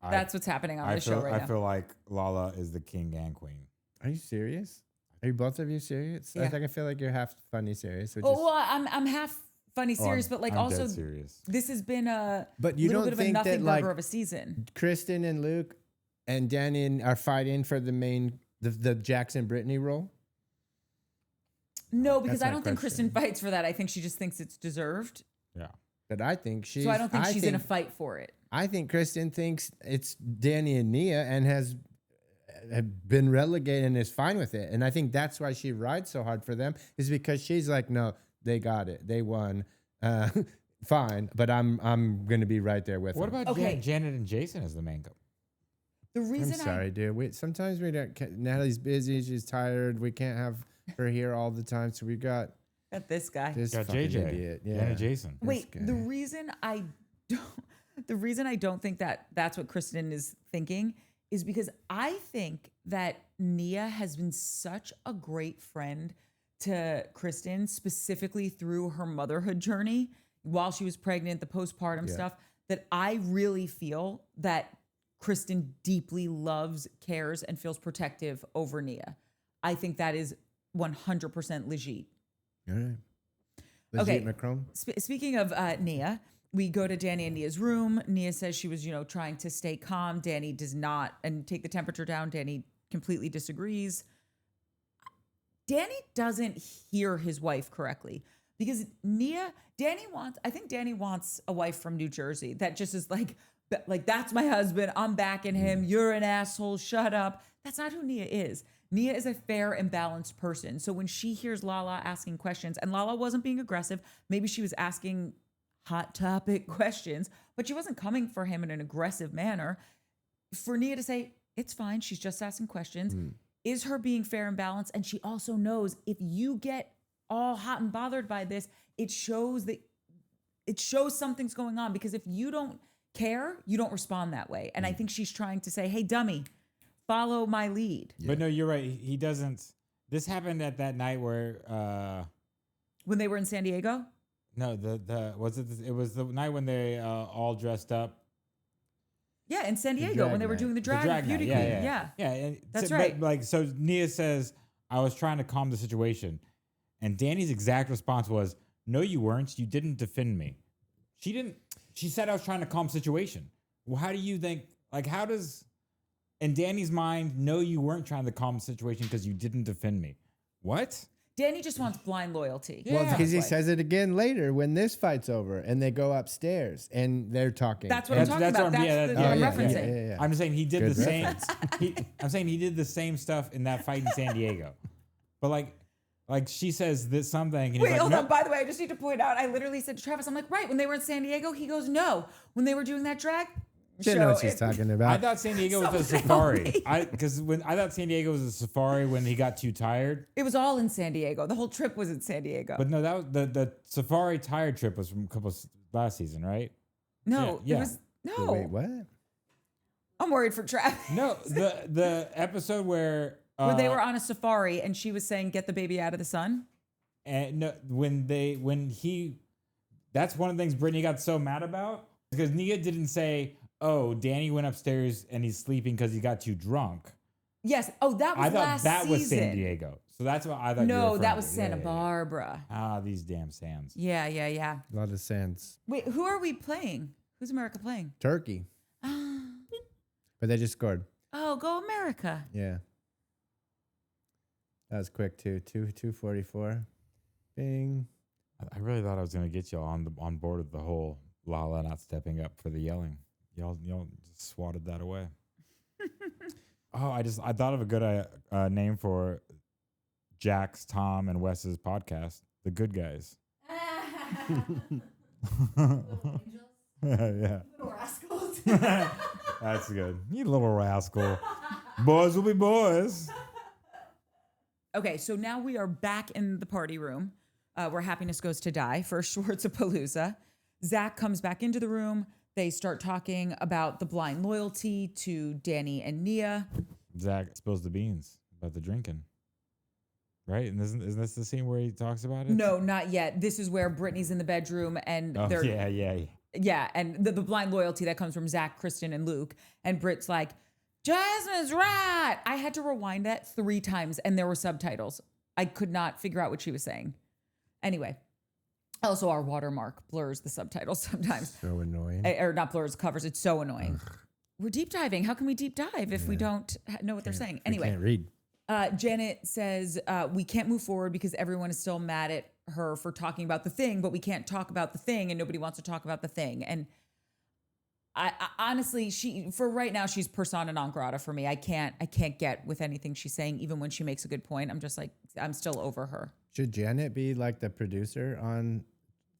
That's what's happening on the show right I now. feel like Lala is the king and queen. Are you serious? Are you both of you serious? Yeah. I feel like you're half funny serious. So Oh, just, well, I'm half funny serious, but like I'm also dead serious. this has been a But you little don't bit of a think that, nothing like, burger of a season. Kristen and Luke and Danny are fighting for the main the Jackson Brittany role? No, because That's I my don't think question. Kristen fights for that. I think she just thinks it's deserved. Yeah. But I think she's. So I don't think she's in a fight for it. I think Kristen thinks it's Danny and Nia and has been relegated and is fine with it. And I think that's why she rides so hard for them is because she's like, no, they got it. They won. Fine. But I'm going to be right there with What them. about Okay. Janet and Jason as the main couple? The I'm reason sorry, dude. Sometimes we don't. Natalie's busy. She's tired. We can't have her here all the time. So we got I got this guy. this Got fucking JJ. idiot. Janet Yeah. and Jason. Wait, guy. the reason I don't think that that's what Kristen is thinking is because I think that Nia has been such a great friend to Kristen, specifically through her motherhood journey while she was pregnant, the postpartum Yeah. stuff, that I really feel that Kristen deeply loves, cares, and feels protective over Nia. I think that is 100% legit. All right. Okay. Legit Macron. Speaking of Nia, we go to Danny and Nia's room. Nia says she was, trying to stay calm. Danny does not, and take the temperature down. Danny completely disagrees. Danny doesn't hear his wife correctly because I think Danny wants a wife from New Jersey that just is like, that's my husband. I'm backing him. You're an asshole. Shut up. That's not who Nia is. Nia is a fair and balanced person. So when she hears Lala asking questions, and Lala wasn't being aggressive, maybe she was asking hot topic questions, but she wasn't coming for him in an aggressive manner. For Nia to say, it's fine, she's just asking questions, is her being fair and balanced. And she also knows if you get all hot and bothered by this, it shows something's going on, because if you don't care, you don't respond that way. And I think she's trying to say, hey, dummy, follow my lead. But no, you're right. He doesn't. This happened at that night where When they were in San Diego? no, it was the night when they all dressed up. Yeah, in San Diego drag when they were night. doing the The drag, drag beauty night. queen. Yeah. And That's so, right. But, so Nia says, I was trying to calm the situation. And Danny's exact response was, no, you weren't. You didn't defend me. She didn't. She said I was trying to calm the situation. Well, how do you think, like, how does, in Danny's mind, no, you weren't trying to calm the situation because you didn't defend me. What? Danny just wants blind loyalty. Well, Yeah. because he says it again later when this fight's over and they go upstairs and they're talking. That's what I'm talking about. That's what I'm referencing. Yeah. I'm saying he did Good the same. I'm saying he did the same stuff in that fight in San Diego. But like she says this something. And he's Wait, like, hold no. on. By the way, I just need to point out, I literally said to Travis, I'm like, right, when they were in San Diego, he goes, no. When they were doing that drag She know what she's talking I about. thought San Diego was a So safari. Because when I thought San Diego was a safari when he got too tired. It was all in San Diego. The whole trip was in San Diego. But no, that was the safari tired trip was from a couple last season, right? no, yeah. it was, no. Wait, what? I'm worried for Travis. No, the episode where Where they were on a safari and she was saying, get the baby out of the sun. and no, that's one of the things Brittany got so mad about because Nia didn't say, "Oh, Danny went upstairs and he's sleeping because he got too drunk." Yes. Oh, that was I thought last that was San season. Diego, so that's what I thought. you were No, referring that to. was Santa Barbara. Ah, these damn sands. Yeah. A lot of sense. Wait, who are we playing? Who's America playing? Turkey. But they just scored. Oh, go America. Yeah. That was quick too. 244. Bing. I really thought I was gonna get y'all on board with the whole Lala not stepping up for the yelling. Y'all just swatted that away. Oh, I thought of a good name for Jack's, Tom, and Wes's podcast, The Good Guys. Yeah. Little rascals. That's good. You little rascal. Boys will be boys. Okay, so now we are back in the party room where happiness goes to die for Schwartzapalooza. Zach comes back into the room. They start talking about the blind loyalty to Danny and Nia. Zach spills the beans about the drinking. Right? And isn't this the scene where he talks about it? No, not yet. This is where Brittany's in the bedroom and Oh, they're yeah. And the blind loyalty that comes from Zach, Kristen, and Luke. And Britt's like, Jasmine's right. I had to rewind that 3 times and there were subtitles. I could not figure out what she was saying. Anyway, also our watermark blurs the subtitles sometimes. So annoying. Or not blurs, covers. It's so annoying. We're deep diving. How can we deep dive if we don't know what they're saying? Anyway, Can't read. Janet says we can't move forward because everyone is still mad at her for talking about the thing, but we can't talk about the thing and nobody wants to talk about the thing. And I honestly, for right now, she's persona non grata for me. I can't get with anything she's saying, even when she makes a good point. I'm just like, I'm still over her. Should Janet be like the producer on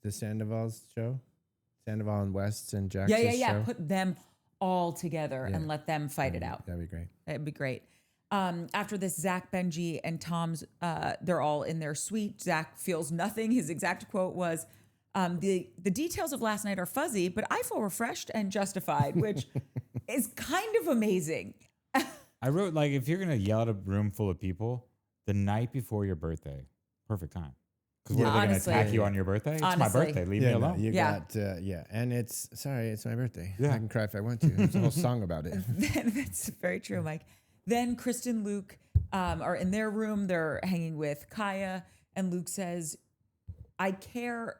the Sandoval's show? Sandoval and West's and Jackson's Yeah. show? Put them all together and let them fight it out. That'd be great. It'd be great. After this, Zach, Benji, and Tom's, they're all in their suite. Zach feels nothing. His exact quote was, the details of last night are fuzzy, but I feel refreshed and justified, which is kind of amazing. I wrote, like, if you're going to yell at a room full of people the night before your birthday, perfect time. Because what, are they going to honestly. attack you on your birthday? It's my Honestly. birthday. Leave me alone. You Yeah. got, and it's my birthday. Yeah. I can cry if I want to. There's a whole song about it. That's very true, Mike. Then Kristen, Luke are in their room. They're hanging with Kaya, and Luke says, I care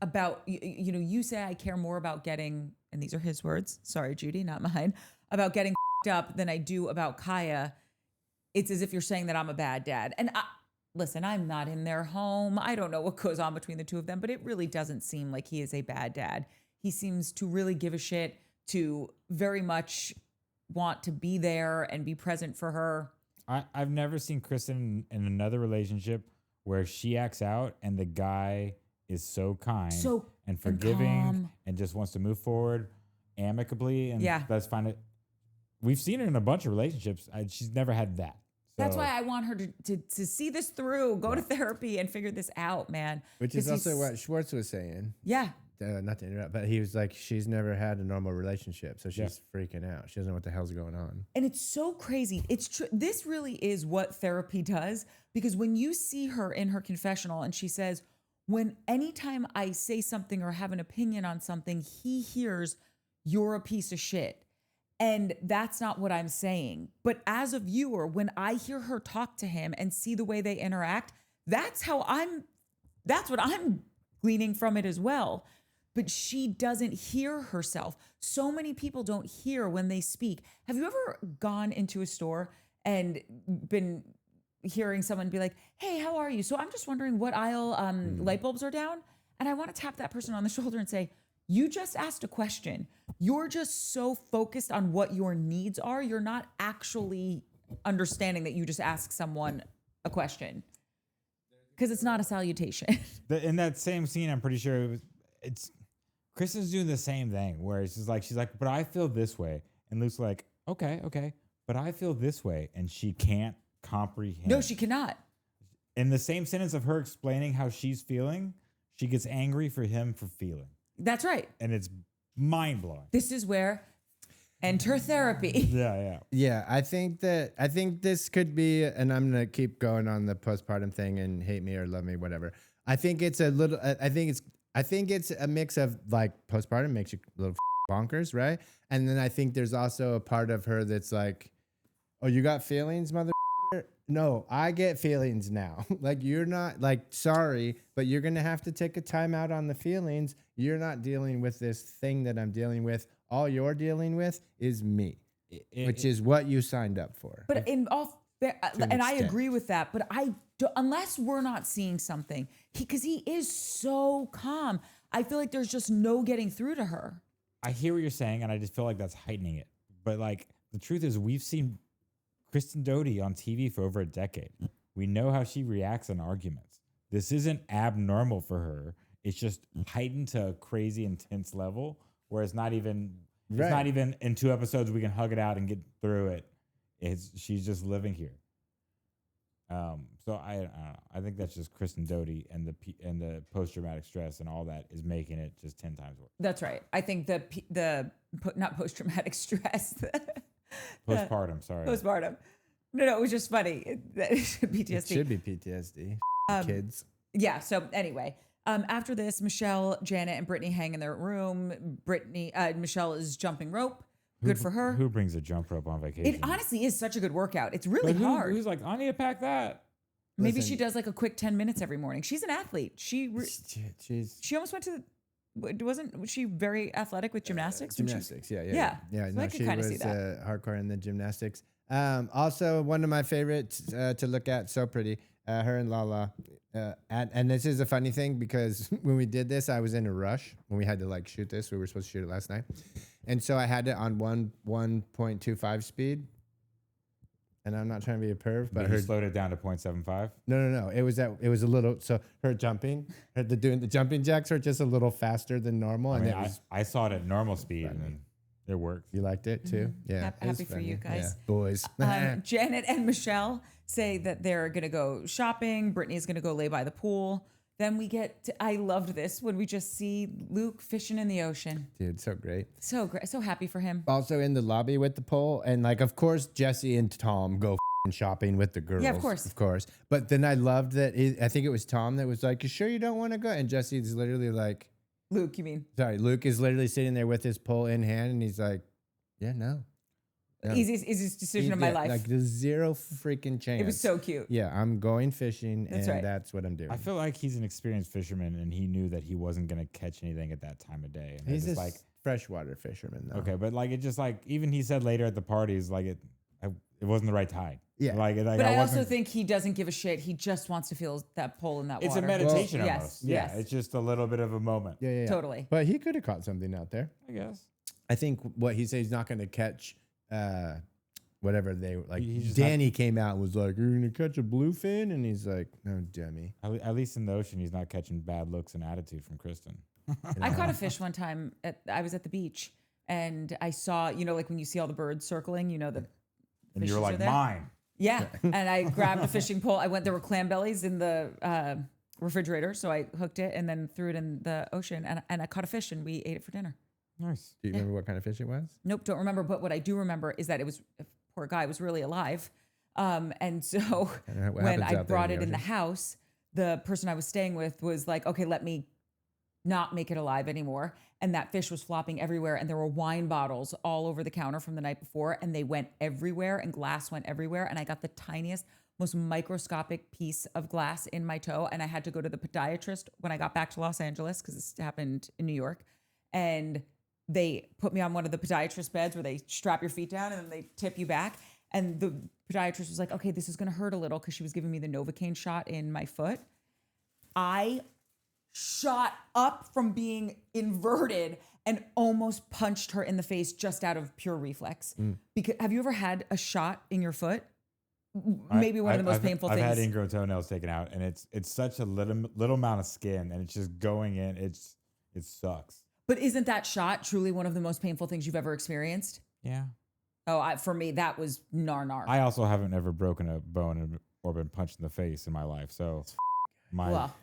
about, you say I care more about getting, and these are his words, sorry, Judy, not mine, about getting up than I do about Kaya. It's as if you're saying that I'm a bad dad. And listen, I'm not in their home. I don't know what goes on between the two of them, but it really doesn't seem like he is a bad dad. He seems to really give a shit, to very much want to be there and be present for her. I've never seen Kristen in another relationship where she acts out and the guy is so kind and forgiving calm. and just wants to move forward amicably and Yeah. let's find it. We've seen her in a bunch of relationships. She's never had that. That's So- why I want her to see this through, go to therapy and figure this out, man. Which is 'Cause also he's- what Schwartz was saying. Yeah. Not to interrupt, but he was like, she's never had a normal relationship, so she's freaking out. She doesn't know what the hell's going on. And it's so crazy. It's true. This really is what therapy does, because when you see her in her confessional and she says, anytime I say something or have an opinion on something, he hears you're a piece of shit. And that's not what I'm saying. But as a viewer, when I hear her talk to him and see the way they interact, That's what I'm gleaning from it as well. But she doesn't hear herself. So many people don't hear when they speak. Have you ever gone into a store and been hearing someone be like, hey, how are you? So I'm just wondering what aisle light bulbs are down. And I want to tap that person on the shoulder and say, you just asked a question. You're just so focused on what your needs are. You're not actually understanding that you just asked someone a question. Because it's not a salutation. In that same scene, I'm pretty sure Kristen's doing the same thing where she's like, but I feel this way. And Luke's like, okay, but I feel this way. And she can't comprehend. No, she cannot. In the same sentence of her explaining how she's feeling, she gets angry for him for feeling. That's right. And it's mind blowing. This is where enter therapy. Yeah, I think this could be, and I'm gonna keep going on the postpartum thing and hate me or love me, whatever. I think it's a little. I think it's a mix of like postpartum makes you a little bonkers, right? And then I think there's also a part of her that's like, oh, you got feelings, mother. No, I get feelings now. Like you're not like sorry, but you're gonna have to take a time out on the feelings. You're not dealing with this thing that I'm dealing with. All you're dealing with is me, which is what you signed up for. But I agree with that. But unless we're not seeing something, because he is so calm, I feel like there's just no getting through to her. I hear what you're saying, and I just feel like that's heightening it. But like the truth is, we've seen Kristen Doty on TV for over a decade. We know how she reacts in arguments. This isn't abnormal for her. It's just heightened to a crazy intense level where it's not even in 2 episodes we can hug it out and get through it. She's just living here. So I don't know. I think that's just Kristen Doty and the post traumatic stress and all that is making it just 10 times worse. That's right. I think not post traumatic stress. Postpartum. Sorry. Postpartum. No, it was just funny. PTSD. It should be PTSD. Kids. Yeah. So anyway, after this, Michelle, Janet, and Brittany hang in their room. Michelle is jumping rope. Good for her. Who brings a jump rope on vacation? It honestly is such a good workout. It's really hard. Who's like, I need to pack that. Maybe she does like a quick 10 minutes every morning. She's an athlete. She almost went to wasn't she very athletic with gymnastics? Gymnastics, yeah. So no, I could she kind of was see that. hardcore in the gymnastics. Also, one of my favorites to look at, so pretty, her and Lala. And this is a funny thing because when we did this, I was in a rush when we had to like shoot this. We were supposed to shoot it last night. And so I had it on 1.25 speed. And I'm not trying to be a perv, but you slowed it down to 0.75. No. It was a little. So her jumping, doing the jumping jacks are just a little faster than normal. I saw it at normal speed and it worked. You liked it too? Mm-hmm. Yeah. Happy for you guys. Yeah. Boys. Janet and Michelle say that they're going to go shopping. Brittany's going to go lay by the pool. Then we I loved this when we just see Luke fishing in the ocean. Dude, so great. So great. So happy for him. Also in the lobby with the pole. And like, of course, Jesse and Tom go shopping with the girls. Yeah, of course. Of course. But then I loved that. I think it was Tom that was like, you sure you don't want to go? And Jesse's literally like. Luke, you mean? Sorry, Luke is literally sitting there with his pole in hand. And he's like, yeah, no. Easiest decision of my life. Like there's zero freaking chance. It was so cute. Yeah, I'm going fishing that's what I'm doing. I feel like he's an experienced fisherman and he knew that he wasn't going to catch anything at that time of day. And he's just like freshwater fisherman though. Okay, but like it just like even he said later at the parties like it wasn't the right tide. Yeah. But I also think he doesn't give a shit. He just wants to feel that pull in that water. It's a meditation almost. Yes. Yeah, it's just a little bit of a moment. Yeah. Totally. But he could have caught something out there. I guess. I think what he said he's not going to catch whatever they like. Danny came out and was like, "You're gonna catch a bluefin," and he's like, "No, dummy." At least in the ocean, he's not catching bad looks and attitude from Kristen. I caught a fish one time. I was at the beach and I saw, like when you see all the birds circling, the and you were like, mine. Yeah, and I grabbed a fishing pole. There were clam bellies in the refrigerator, so I hooked it and then threw it in the ocean, and I caught a fish and we ate it for dinner. Nice. Do you remember what kind of fish it was? Nope, don't remember. But what I do remember is that poor guy was really alive. And so when I brought it in the house, the person I was staying with was like, okay, let me not make it alive anymore. And that fish was flopping everywhere. And there were wine bottles all over the counter from the night before. And they went everywhere and glass went everywhere. And I got the tiniest most microscopic piece of glass in my toe. And I had to go to the podiatrist when I got back to Los Angeles because this happened in New York. And they put me on one of the podiatrist beds where they strap your feet down and then they tip you back. And the podiatrist was like, okay, this is going to hurt a little because she was giving me the Novocaine shot in my foot. I shot up from being inverted and almost punched her in the face just out of pure reflex. Because have you ever had a shot in your foot? Maybe one of the most painful things. I've had ingrown toenails taken out, and it's such a little amount of skin, and it's just going in. It sucks. But isn't that shot truly one of the most painful things you've ever experienced? Yeah. Oh, for me, that was nar. I also haven't ever broken a bone or been punched in the face in my life, so well,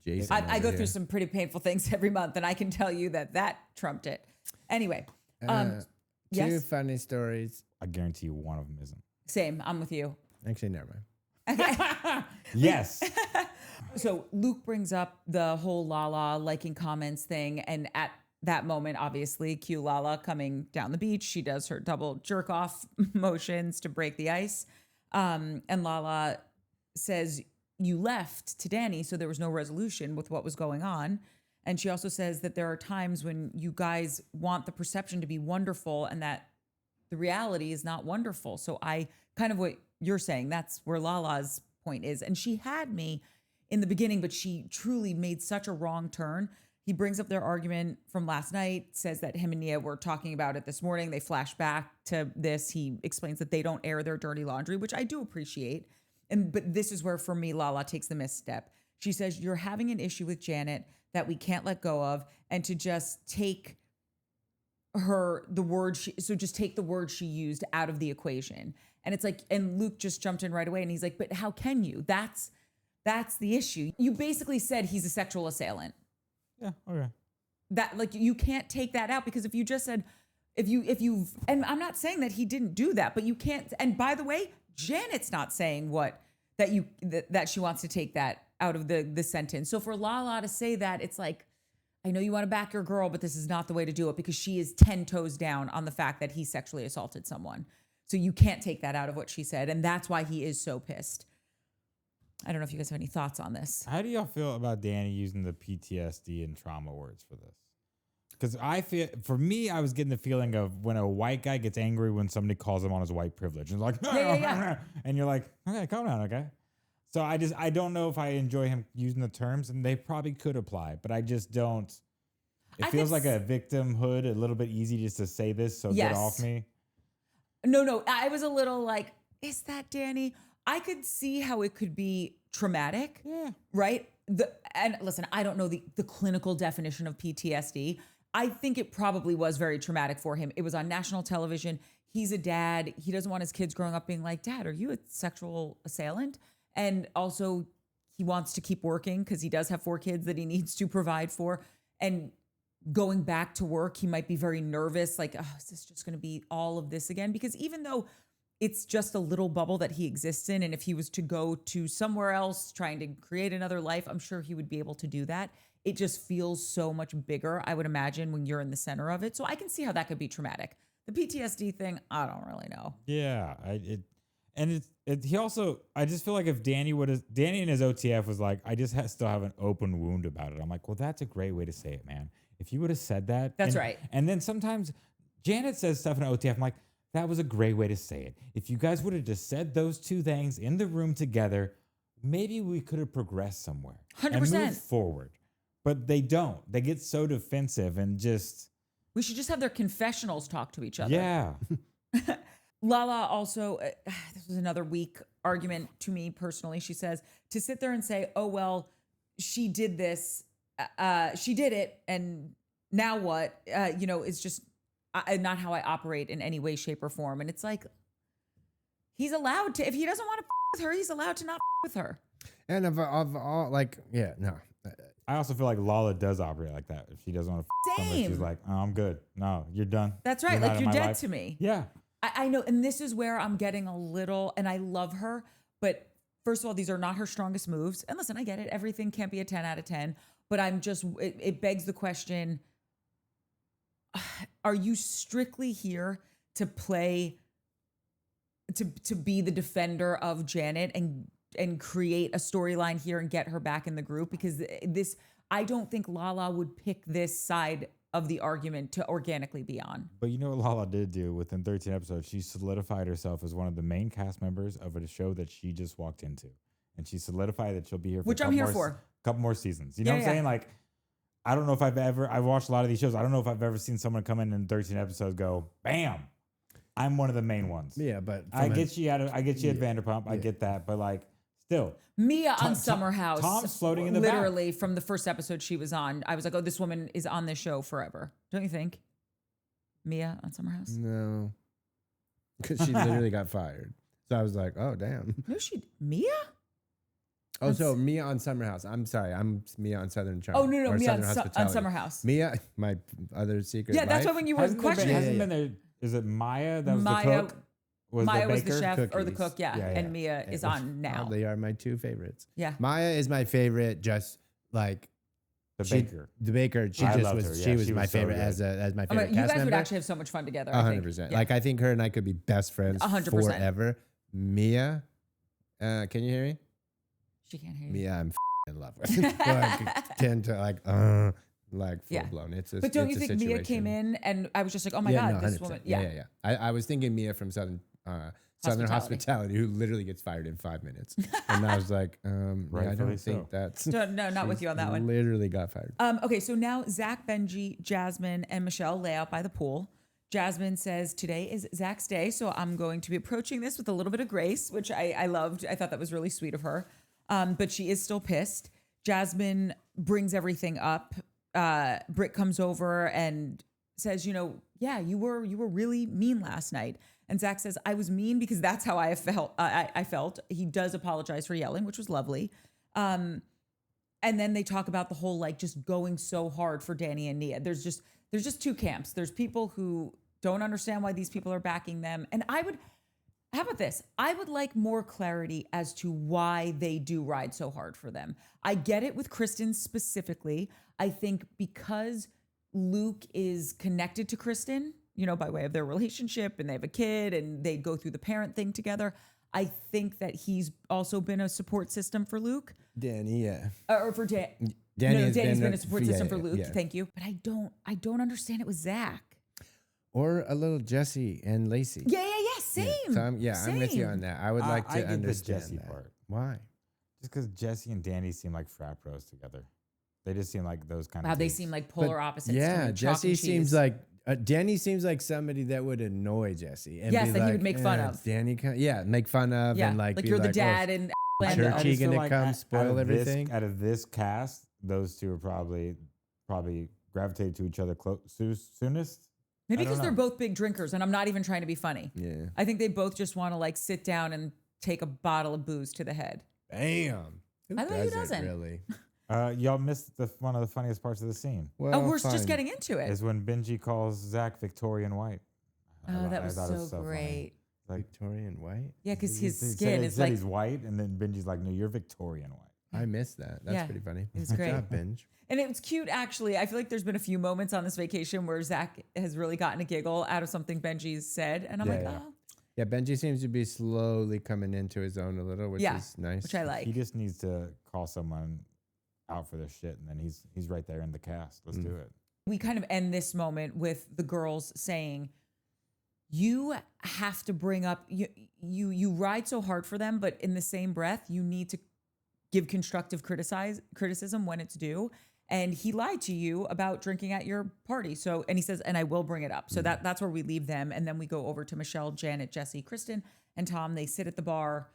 Jason I go over through here. some pretty painful things every month, and I can tell you that trumped it. Anyway, Two yes, funny stories. I guarantee you one of them isn't. same. I'm with you. Actually, never mind. Okay. Yes. So Luke brings up the whole Lala liking comments thing. And at that moment, obviously, cue Lala coming down the beach. She does her double jerk off motions to break the ice. And Lala says, you left to Danny, so there was no resolution with what was going on. And she also says that there are times when you guys want the perception to be wonderful and that the reality is not wonderful. So I kind of what you're saying, that's where Lala's point is. And she had me in the beginning, but she truly made such a wrong turn. He brings up their argument from last night, says that him and Nia were talking about it this morning. They flash back to this. He explains that they don't air their dirty laundry, which I do appreciate. But this is where, for me, Lala takes the misstep. She says, you're having an issue with Janet that we can't let go of, and to just take the word she used out of the equation. And it's like, and Luke just jumped in right away and he's like, but how can you? That's the issue. You basically said he's a sexual assailant. Yeah. Okay. That, like, you can't take that out, because if you just said, and I'm not saying that he didn't do that, but you can't. And by the way, Janet's not saying that she wants to take that out of the sentence. So for Lala to say that, it's like, I know you want to back your girl, but this is not the way to do it, because she is 10 toes down on the fact that he sexually assaulted someone. So you can't take that out of what she said. And that's why he is so pissed. I don't know if you guys have any thoughts on this. How do y'all feel about Danny using the PTSD and trauma words for this? Because I feel, for me, I was getting the feeling of when a white guy gets angry when somebody calls him on his white privilege. And like, Yeah. and you're like, okay, calm down, okay? So I don't know if I enjoy him using the terms, and they probably could apply, but I just don't. It feels like a victimhood, a little bit easy just to say this, so get off me. No, I was a little like, is that Danny? I could see how it could be traumatic, right? And listen, I don't know the clinical definition of PTSD. I think it probably was very traumatic for him. It was on national television. He's a dad. He doesn't want his kids growing up being like, Dad, are you a sexual assailant? And also, he wants to keep working because he does have 4 kids that he needs to provide for. And going back to work, he might be very nervous. Like, oh, is this just going to be all of this again? Because even though it's just a little bubble that he exists in, and if he was to go to somewhere else trying to create another life, I'm sure he would be able to do that. It just feels so much bigger, I would imagine, when you're in the center of it. So I can see how that could be traumatic. The PTSD thing, I don't really know. Yeah, he also, I just feel like if Danny in his OTF was like, I just still have an open wound about it. I'm like, well, that's a great way to say it, man. If you would have said that. That's right. And then sometimes Janet says stuff in OTF. I'm like, that was a great way to say it. If you guys would have just said those 2 things in the room together, maybe we could have progressed somewhere. 100%. And moved forward. But they don't. They get so defensive and just. We should just have their confessionals talk to each other. Yeah. Lala also, this was another weak argument to me personally. She says, to sit there and say, oh, well, she did this, she did it, and now what, is just not how I operate in any way, shape, or form. And it's like, he's allowed to, if he doesn't want to with her, he's allowed to not with her. And of all, like, yeah, no. I also feel like Lala does operate like that. If she doesn't want to somebody, she's like, oh, I'm good. No, you're done. That's right. You're like, you're dead life. to me. Yeah. I know. And this is where I'm getting a little, and I love her, but first of all, these are not her strongest moves. And listen, I get it. Everything can't be a 10 out of 10, but it begs the question, are you strictly here to play to be the defender of Janet and create a storyline here and get her back in the group, because this, I don't think Lala would pick this side of the argument to organically be on. But you know what Lala did do within 13 episodes? She solidified herself as one of the main cast members of a show that she just walked into. And she solidified that she'll be here for Which I'm here for. Couple more seasons. You know what I'm saying? Like, I don't know if I've watched a lot of these shows. I don't know if I've ever seen someone come in 13 episodes go, bam, I'm one of the main ones. Yeah, but I get you at Vanderpump. I get that. But like, still. Mia on Summer House. Tom's floating in the literally back. From the first episode she was on, I was like, oh, this woman is on this show forever. Don't you think? Mia on Summer House? No. Because she literally got fired. So I was like, oh, damn. No, Mia? Oh, so Mia on Summer House. I'm sorry. I'm Mia on Southern Charm. Oh, no, Mia on Summer House. Mia, my other secret Yeah, that's life. why when you were questioning. Hasn't been there. Is it Maya that was the cook? Maya was the baker? chef or the Cookies. cook, yeah. And Mia is on now. They are my two favorites. Yeah. Maya is my favorite, just like The baker. The baker. She I just loved was. her. She Yeah, was she my was so favorite good. as my Oh, favorite you cast guys member. would actually have so much fun together. I think. 100%. Yeah. Like I think her and I could be best friends 100%. forever. Mia, can you hear me? She can't hear you. Mia, I'm in love with. like, tend to like full blown. It's a, but don't it's you a think Mia situation. came in and I was just like, oh my Yeah, God, no, this 100%. woman. Yeah. I was thinking Mia from Southern Hospitality, who literally gets fired in 5 minutes. And I was like, I don't think that's... No, not with you on that one. Literally got fired. Okay, so now Zach, Benji, Jasmine, and Michelle lay out by the pool. Jasmine says, today is Zach's day, so I'm going to be approaching this with a little bit of grace, which I loved. I thought that was really sweet of her. But she is still pissed. Jasmine brings everything up. Britt comes over and says, yeah, you were really mean last night. And Zach says, I was mean because that's how I felt. I felt. He does apologize for yelling, which was lovely. And then they talk about the whole like just going so hard for Danny and Nia. There's just two camps. There's people who don't understand why these people are backing them. And how about this? I would like more clarity as to why they do ride so hard for them. I get it with Kristen specifically. I think because Luke is connected to Kristen, by way of their relationship, and they have a kid and they go through the parent thing together. I think that he's also been a support system for Luke. Danny, yeah. Or for Danny. Danny's been a support system for Luke. Yeah. Thank you. But I don't understand it with Zach. Or a little Jesse and Lacey. Yeah. Same. Yeah. So I'm with you on that. I would like to understand this Jesse that. part. Why? Just because Jesse and Danny seem like frat bros together. They just seem like those kind of. Wow, they dudes. seem like polar opposites. Yeah, Jesse seems like Danny seems like somebody that would annoy Jesse. And yes, be that he would make fun of. Danny, make fun of, and like you're the dad and churchy gonna come spoil everything. Out of this cast, those two are probably gravitate to each other soonest. Maybe because they're both big drinkers, and I'm not even trying to be funny. Yeah, I think they both just want to like sit down and take a bottle of booze to the head. Damn, who doesn't really? Y'all missed one of the funniest parts of the scene. Well, we're just getting into it. Is when Benji calls Zach Victorian White. That was so great. Like Victorian White? Yeah, because his skin is like he's white, and then Benji's like, "No, you're Victorian White." I missed that. That's pretty funny. It was great. Good job, Benj. And it was cute, actually. I feel like there's been a few moments on this vacation where Zach has really gotten a giggle out of something Benji's said, and I'm oh. Yeah, Benji seems to be slowly coming into his own a little, which is nice. Which I like. He just needs to call someone out for their shit, and then he's right there in the cast. Let's do it. We kind of end this moment with the girls saying, you have to bring up, you ride so hard for them, but in the same breath, you need to give constructive criticism when it's due. And he lied to you about drinking at your party. So, and he says, and I will bring it up. So that's where we leave them. And then we go over to Michelle, Janet, Jesse, Kristen, and Tom. They sit at the bar.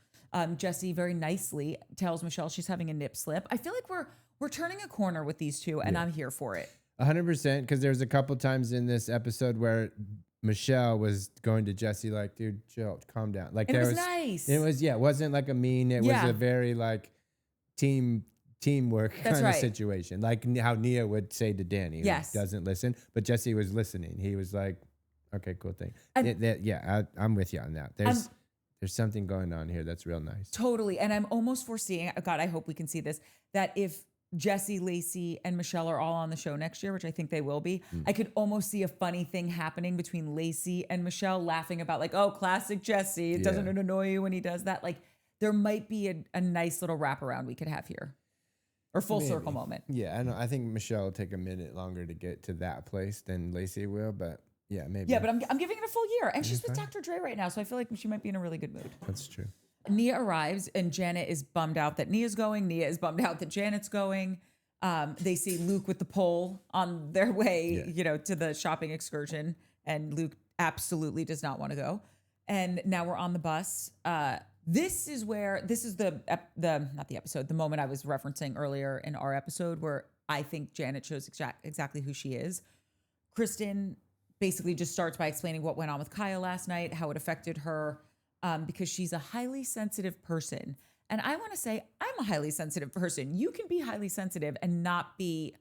Jesse very nicely tells Michelle she's having a nip slip. I feel like we're turning a corner with these two, and I'm here for it. 100%, because there's a couple times in this episode where Michelle was going to Jesse like, dude, chill, calm down. Like and it was nice. It was, it wasn't like a mean. It was a very like teamwork kind of situation. Like how Nia would say to Danny, who doesn't listen, but Jesse was listening. He was like, okay, cool thing. I'm with you on that. There's something going on here that's real nice. Totally. And I'm almost foreseeing, God, I hope we can see this, that if Jesse, Lacey, and Michelle are all on the show next year, which I think they will be. I could almost see a funny thing happening between Lacey and Michelle, laughing about like, oh, classic Jesse. Doesn't it annoy you when he does that? Like, there might be a nice little wraparound we could have here, or full circle moment. Yeah, I know. I think Michelle will take a minute longer to get to that place than Lacey will, but yeah, maybe. Yeah, but I'm giving it a full year, and she's with Dr. Dre right now, so I feel like she might be in a really good mood. That's true. Nia arrives, and Janet is bummed out that Nia's going. Nia is bummed out that Janet's going. They see Luke with the pole on their way, to the shopping excursion, and Luke absolutely does not want to go. And now we're on the bus. This is the moment I was referencing earlier in our episode where I think Janet shows exactly who she is. Kristen basically just starts by explaining what went on with Kaya last night, how it affected her. Because she's a highly sensitive person. And I want to say, I'm a highly sensitive person. You can be highly sensitive and not be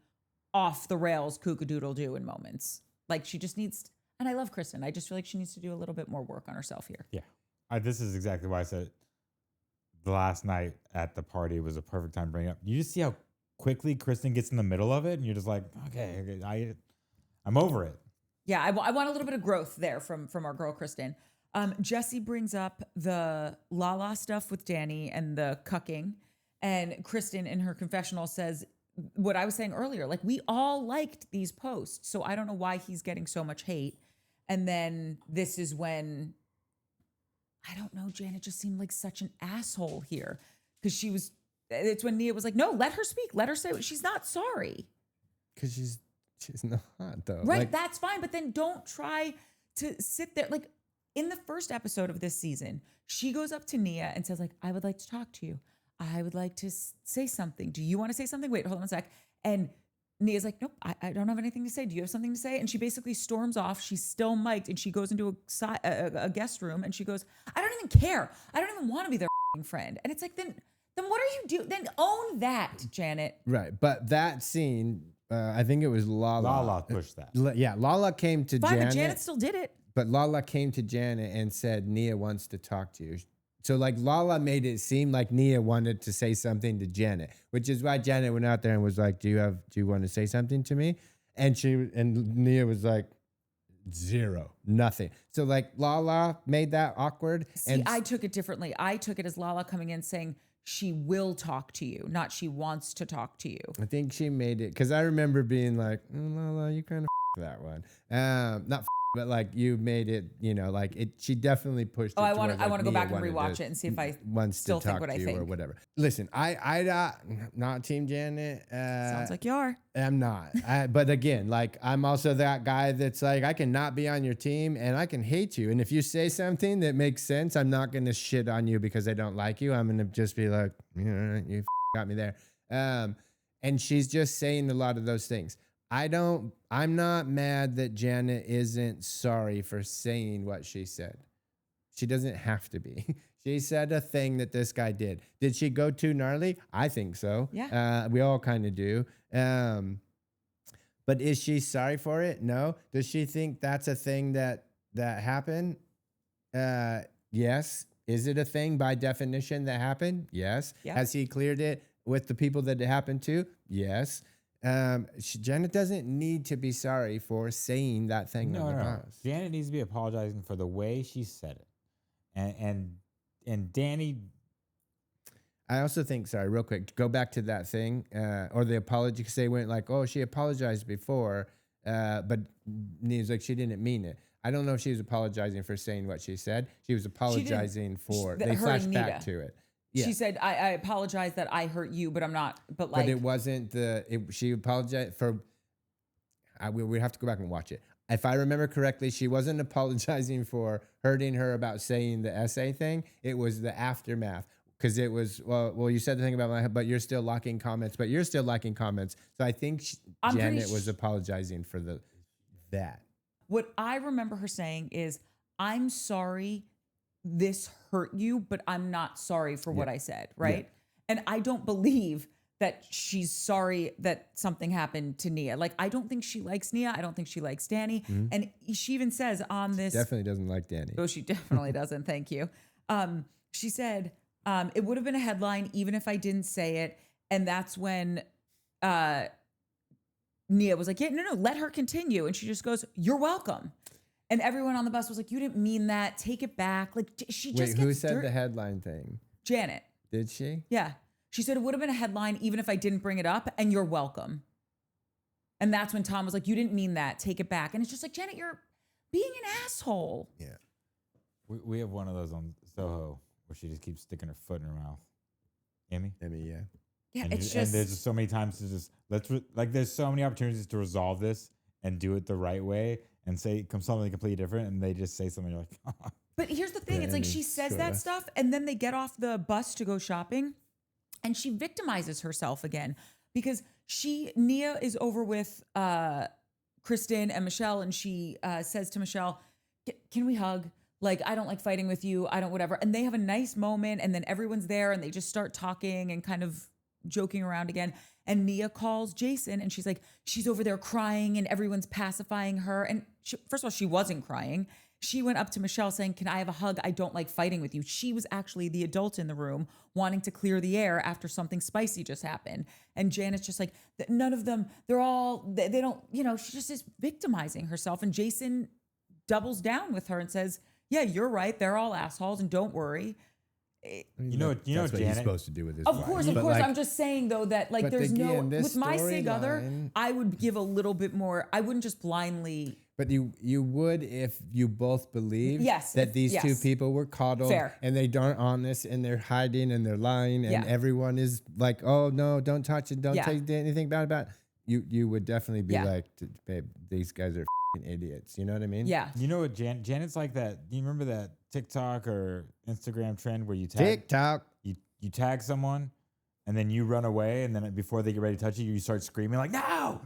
off the rails kookadoodle-doo in moments. Like, she just needs, and I love Kristen. I just feel like she needs to do a little bit more work on herself here. Yeah. This is exactly why I said the last night at the party was a perfect time to bring it up. You just see how quickly Kristen gets in the middle of it, and you're just like, okay, I'm over it. Yeah, I want a little bit of growth there from our girl Kristen. Jesse brings up the Lala stuff with Danny and the cucking. And Kristen in her confessional says what I was saying earlier, like, we all liked these posts. So I don't know why he's getting so much hate. And then this is when, I don't know, Janet just seemed like such an asshole here. Because it's when Nia was like, no, let her speak. Let her say she's not sorry. Because she's not, though. Right, that's fine. But then don't try to sit there. Like, in the first episode of this season, she goes up to Nia and says, like, I would like to talk to you. I would like to say something. Do you want to say something? Wait, hold on a sec. And Nia's like, nope, I don't have anything to say. Do you have something to say? And she basically storms off. She's still mic'd, and she goes into a guest room, and she goes, I don't even care. I don't even want to be their friend. And it's like, then what are you doing? Then own that, Janet. Right. But that scene, I think it was Lala. Lala pushed that. Lala came to Janet. But Janet still did it. But Lala came to Janet and said, Nia wants to talk to you. So like Lala made it seem like Nia wanted to say something to Janet, which is why Janet went out there and was like, do you want to say something to me? And Nia was like, zero, nothing. So like Lala made that awkward. See, I took it differently. I took it as Lala coming in saying she will talk to you, not she wants to talk to you. I think she made it, because I remember being like, Lala, you kind of that one. Not but like you made it, like it. She definitely pushed. Oh, I want to go back and rewatch it and see if I still think what I think or whatever. Listen, I not Team Janet. Sounds like you are. I'm not. But again, like I'm also that guy that's like I can not be on your team and I can hate you. And if you say something that makes sense, I'm not gonna shit on you because I don't like you. I'm gonna just be like, you got me there. And she's just saying a lot of those things. I'm not mad that Janet isn't sorry for saying what she said. She doesn't have to be. She said a thing that this guy did. Did she go too gnarly? I think so. Yeah. We all kind of do. But is she sorry for it? No. Does she think that's a thing that happened? Yes. Is it a thing by definition that happened? Yes. Yeah. Has he cleared it with the people that it happened to? Yes. Janet doesn't need to be sorry for saying that thing. No. Janet needs to be apologizing for the way she said it, and Danny. I also think, sorry, real quick, go back to that thing or the apology, because they went like, oh, she apologized before, but Nia's like, she didn't mean it. I don't know if she was apologizing for saying what she said. She was apologizing for. They flashed back to it. Yeah. She said, I apologize that I hurt you, but I'm not, but it wasn't she apologized for, we have to go back and watch it. If I remember correctly, she wasn't apologizing for hurting her about saying the essay thing. It was the aftermath. Because it was, well, you said the thing about but you're still liking comments. So I think Janet was apologizing for that. What I remember her saying is, I'm sorry this hurt you, but I'm not sorry for what I said, right? Yeah. And I don't believe that she's sorry that something happened to Nia. Like, I don't think she likes Nia. I don't think she likes Danny. Mm-hmm. And she even says on this... Definitely doesn't like Danny. Oh, she definitely doesn't. Thank you. She said, it would have been a headline even if I didn't say it. And that's when Nia was like, yeah, no, let her continue. And she just goes, you're welcome. And everyone on the bus was like, you didn't mean that. Take it back. Like she just Wait, who said the headline thing? Janet. Did she? Yeah. She said it would have been a headline even if I didn't bring it up, and you're welcome. And that's when Tom was like, you didn't mean that. Take it back. And it's just like, Janet, you're being an asshole. Yeah. We have one of those on Soho where she just keeps sticking her foot in her mouth. Amy? Amy, yeah. Yeah, And, it's and just there's just so many times to just there's so many opportunities to resolve this and do it the right way and say something completely different, and they just say something like, But here's the thing. Yeah, It's like and she it's says sorta- that stuff, and then they get off the bus to go shopping, and she victimizes herself again because Nia is over with Kristen and Michelle, and she says to Michelle, can we hug? Like, I don't like fighting with you. I don't whatever. And they have a nice moment, and then everyone's there, and they just start talking and kind of joking around again. And Nia calls Jason, and she's like, she's over there crying, and everyone's pacifying her. And first of all, she wasn't crying. She went up to Michelle saying, can I have a hug? I don't like fighting with you. She was actually the adult in the room wanting to clear the air after something spicy just happened. And Janet's just like, none of them, they don't, she just is victimizing herself. And Jason doubles down with her and says, yeah, you're right. They're all assholes, and don't worry. That's what Janet, he's supposed to do with his Of wife. course. But like, I'm just saying though that like but there's again, no this with my sig other. storyline- I would give a little bit more. I wouldn't just blindly. But you would if you both believe Yes, that these two yes. people were coddled Fair. and they aren't honest and they're hiding and they're lying and Yeah. everyone is like, oh no, don't touch it, don't Yeah. take anything bad about it. You would definitely be Yeah. like, babe, these guys are f***ing idiots. You know what I mean? Yeah. you know what, Janet's like that. Do you remember that TikTok or Instagram trend where you TikTok. you tag someone and then you run away, and then before they get ready to touch you, you start screaming like, no.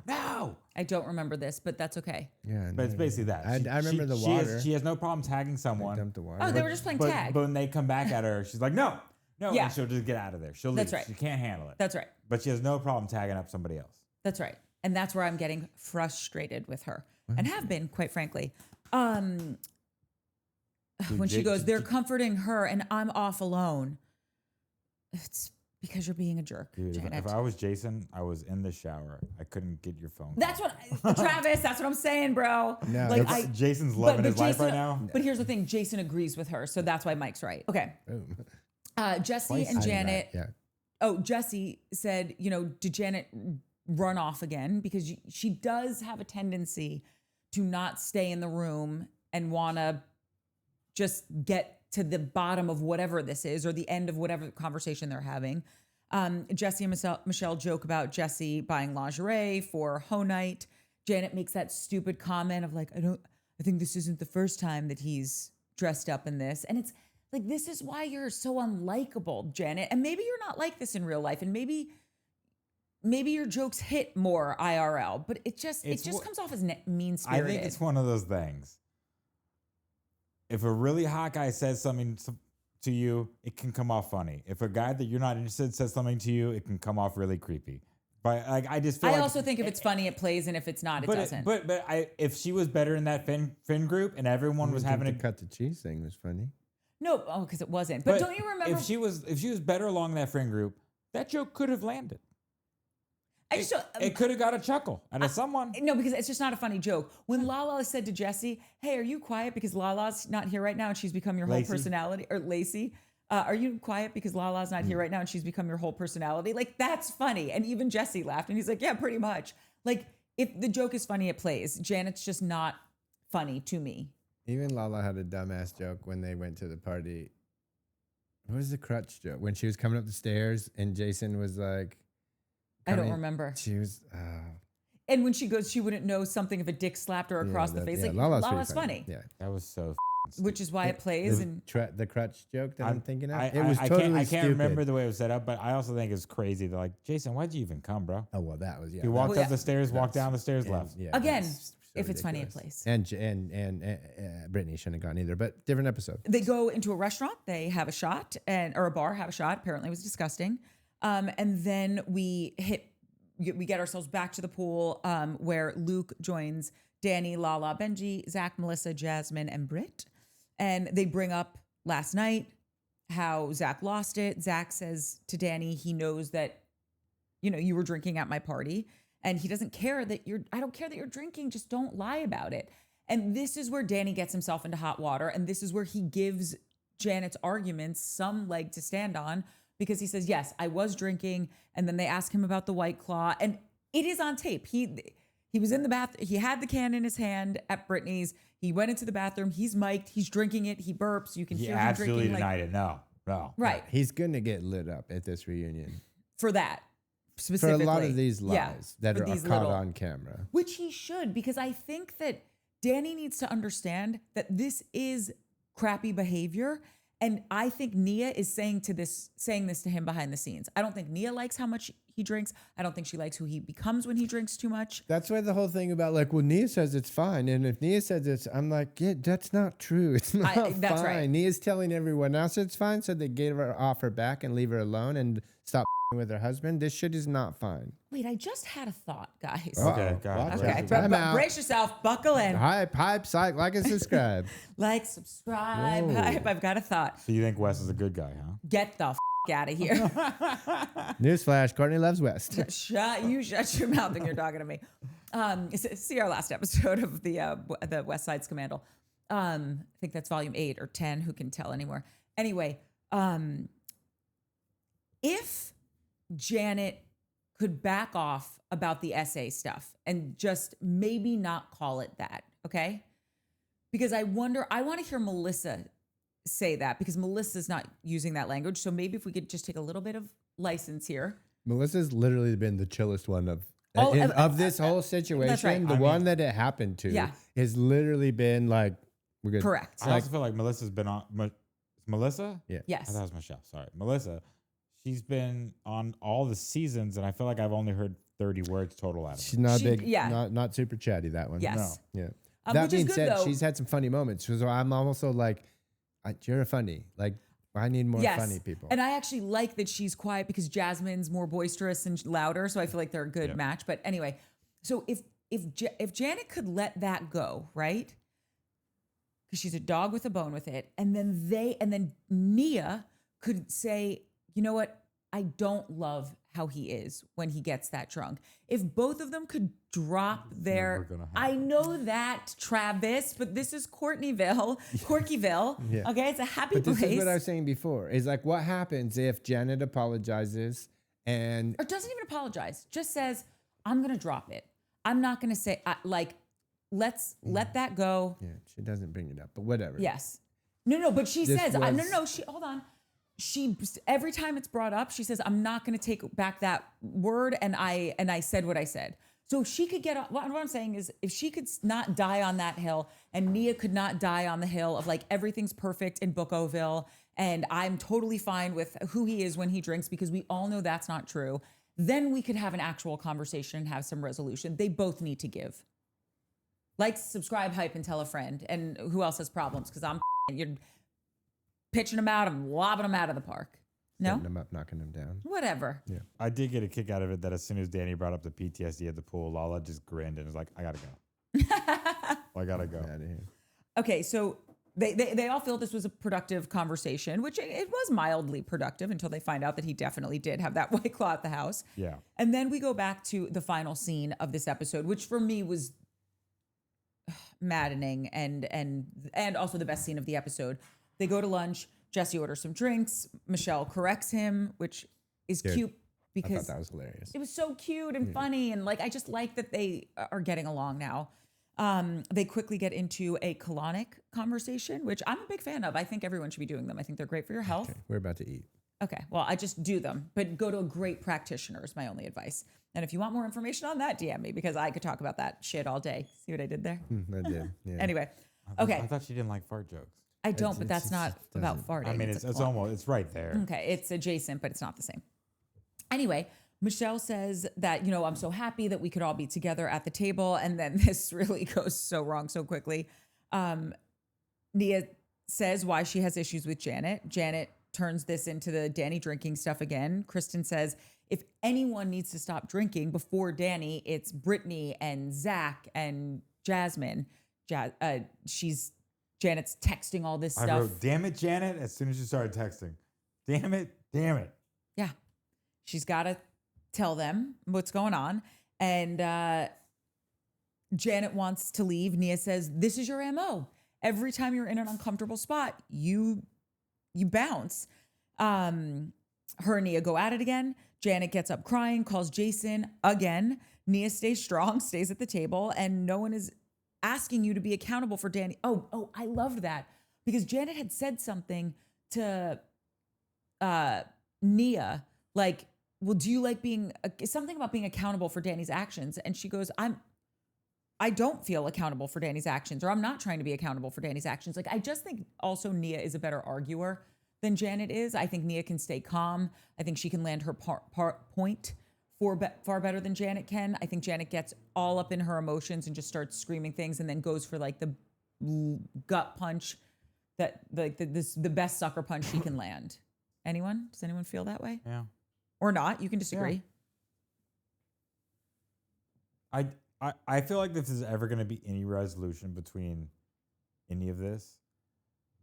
I don't remember this, but that's okay. Yeah, But it's basically that. I remember the water. She has no problem tagging I someone. dumped the water. Oh, they were just playing tag. But when they come back at her, she's like, no. Yeah. And she'll just get out of there. She'll leave. That's right. She can't handle it. That's right. But she has no problem tagging up somebody else. That's right. And that's where I'm getting frustrated with her, and have been, quite frankly. When she goes, they're comforting her, and I'm off alone. It's because you're being a jerk, Dude, Janet. if I was Jason, I was in the shower. I couldn't get your phone. That's what Travis. That's what I'm saying, bro. No, like it's- Jason's loving his life right Jason- now. But here's the thing: Jason agrees with her, so that's why Mike's right. Okay. Boom. Jesse and I'm Janet. right, yeah. Oh, Jesse said, did Janet run off again? Because she does have a tendency to not stay in the room and want to just get to the bottom of whatever this is or the end of whatever conversation they're having. Jesse and Michelle joke about Jesse buying lingerie for Hoe Night. Janet makes that stupid comment of like, I think this isn't the first time that he's dressed up in this. And it's like, this is why you're so unlikable, Janet. And maybe you're not like this in real life. And maybe your jokes hit more IRL, but it just comes off as mean I spirited. think it's one of those things. If a really hot guy says something to you, it can come off funny. If a guy that you're not interested in says something to you, it can come off really creepy. But like, I just feel I like, also think if it's funny, it plays, and if it's not, it doesn't. If she was better in that Finn group and everyone was having the a cut the cheese thing was funny. No, because it wasn't. But don't you remember? if she was better along that friend group, that joke could have landed. It could have got a chuckle out of someone. No, because it's just not a funny joke. When Lala said to Jesse, "Hey, are you quiet because Lala's not here right now and she's become your whole Lacey. personality?" Or Lacey, are you quiet because Lala's not here right now and she's become your whole personality? Like, that's funny. And even Jesse laughed, and he's like, "Yeah, pretty much." Like, if the joke is funny, it plays. Janet's just not funny to me. Even Lala had a dumbass joke when they went to the party. What was the crutch joke? When she was coming up the stairs and Jason was like, I don't remember. She was, And when she goes, she wouldn't know something if a dick slapped her across the face. yeah, Like, Lala's Lala's pretty funny. Yeah. That was so. Which is why it plays. And The crutch joke that I'm thinking of. I, It was I totally can't stupid. remember the way it was set up, but I also think it's crazy. They're like, Jason, why'd you even come, bro? Oh, well, that was, yeah. He walked Well, up the stairs, walked down the stairs, left. Yeah, again, that's so if it's funny, it ridiculous. plays. And Brittany shouldn't have gone either, but different episode. They go into a restaurant. They have a shot, or a bar, have a shot. Apparently, it was disgusting. And then we get ourselves back to the pool, where Luke joins Danny, Lala, Benji, Zach, Melissa, Jasmine, and Britt. And they bring up last night how Zach lost it. Zach says to Danny he knows that, you were drinking at my party. And he doesn't care that I don't care that you're drinking. Just don't lie about it. And this is where Danny gets himself into hot water. And this is where he gives Janet's arguments some leg to stand on, because he says, yes, I was drinking. And then they ask him about the White Claw. And it is on tape. He was in the bathroom. He had the can in his hand at Brittany's. He went into the bathroom. He's mic'd. He's drinking it. He burps. You can He hear him drinking. absolutely denied it. No. Right. He's going to get lit up at this reunion. For that. For Specifically. a lot of these lies that for are these caught on camera. Which he should, because I think that Danny needs to understand that this is crappy behavior. And I think Nia is saying this to him behind the scenes. I don't think Nia likes how much he drinks. I don't think she likes who he becomes when he drinks too much. That's why the whole thing about like, well, Nia says it's fine. And if Nia says it's, I'm like, yeah, that's not true. It's not that's fine. right. Nia's telling everyone else it's fine. So they get her off her back and leave her alone and stop with her husband. This shit is not fine. Wait, I just had a thought, guys. Okay, God. Okay, Time out. brace yourself, buckle in. Hype, psych, like and subscribe. Like, subscribe, Whoa. hype. I've got a thought. So you think Wes is a good guy, huh? Get the out of here. Newsflash, Courtney loves West. Shut your mouth when you're talking to me. See our last episode of the West Side Scandal. I think that's volume 8 or 10. Who can tell anymore? Anyway, if Janet could back off about the essay stuff and just maybe not call it that, okay? Because I want to hear Melissa say that, because Melissa's not using that language. So maybe if we could just take a little bit of license here. Melissa's literally been the chillest one of this whole situation. That's right. The one that it happened to has literally been like, we're good. Correct. I also feel like Melissa's been on. Melissa? Yeah. Yes. I thought it was Michelle. Sorry. Melissa. She's been on all the seasons, and I feel like I've only heard 30 words total out of She's her. not She- big, yeah. not super chatty, that one. Yes. No. Yeah. Which That is being good, said, though. she's had some funny moments. So I'm also like, you're funny. Like, I need more funny people. And I actually like that she's quiet, because Jasmine's more boisterous and louder. So I feel like they're a good match. But anyway, so if Janet could let that go, right? Because she's a dog with a bone with it. And then Nia could say, you know what? I don't love how he is when he gets that drunk. If both of them could drop their, I know that, Travis, but this is Corkyville. Yeah. Okay, it's a happy But place. this is what I was saying before. Is like, what happens if Janet apologizes and Or doesn't even apologize, just says, I'm going to drop it. I'm not going to say, let's let that go. yeah, she doesn't bring it up, but whatever. Yes. No, but she This says, was- hold on. She, every time it's brought up, she says, I'm not going to take back that word. And I said what I said. So if she could get, what I'm saying is, if she could not die on that hill, and Nia could not die on the hill of like, everything's perfect in Bookoville, and I'm totally fine with who he is when he drinks, because we all know that's not true, then we could have an actual conversation and have some resolution. They both need to give. Like, subscribe, hype, and tell a friend. And who else has problems? Because you're pitching them out, I'm lobbing them out of the park. No? Setting them up, knocking them down. Whatever. Yeah. I did get a kick out of it that as soon as Danny brought up the PTSD at the pool, Lala just grinned and was like, I gotta go. I gotta go. Out of here. Okay, so they all feel this was a productive conversation, which it was mildly productive until they find out that he definitely did have that White Claw at the house. Yeah. And then we go back to the final scene of this episode, which for me was maddening and also the best scene of the episode. They go to lunch. Jesse orders some drinks. Michelle corrects him, which is cute I because thought that was hilarious. it was so cute and funny. And like, I just like that they are getting along now. They quickly get into a colonic conversation, which I'm a big fan of. I think everyone should be doing them. I think they're great for your health. Okay, we're about to eat. Okay, well, I just do them, but go to a great practitioner is my only advice. And if you want more information on that, DM me, because I could talk about that shit all day. See what I did there? I did. Yeah. Anyway, I okay. thought she didn't like fart jokes. I don't, but It's- that's not it about doesn't- farting. I mean, a it's clock. almost, it's right there. Okay, it's adjacent, but it's not the same. Anyway, Michelle says that, I'm so happy that we could all be together at the table. And then this really goes so wrong so quickly. Nia says why she has issues with Janet. Janet turns this into the Danny drinking stuff again. Kristen says, if anyone needs to stop drinking before Danny, it's Brittany and Zach and Jasmine. Janet's texting all this I stuff. wrote, damn it, Janet, as soon as you started texting. Damn it. Yeah. She's got to tell them what's going on. And Janet wants to leave. Nia says, this is your MO. Every time you're in an uncomfortable spot, you bounce. Her and Nia go at it again. Janet gets up crying, calls Jason again. Nia stays strong, stays at the table, and no one is asking you to be accountable for Danny. Oh, I loved that because Janet had said something to Nia, like, well, do you like being something about being accountable for Danny's actions? And she goes, I don't feel accountable for Danny's actions, or I'm not trying to be accountable for Danny's actions. Like, I just think also Nia is a better arguer than Janet is. I think Nia can stay calm. I think she can land her point far better than Janet can. I think Janet gets all up in her emotions and just starts screaming things and then goes for like the gut punch that the best sucker punch she can land. Anyone? Does anyone feel that way? Yeah. Or not? You can disagree. Yeah. I feel like if there's ever going to be any resolution between any of this,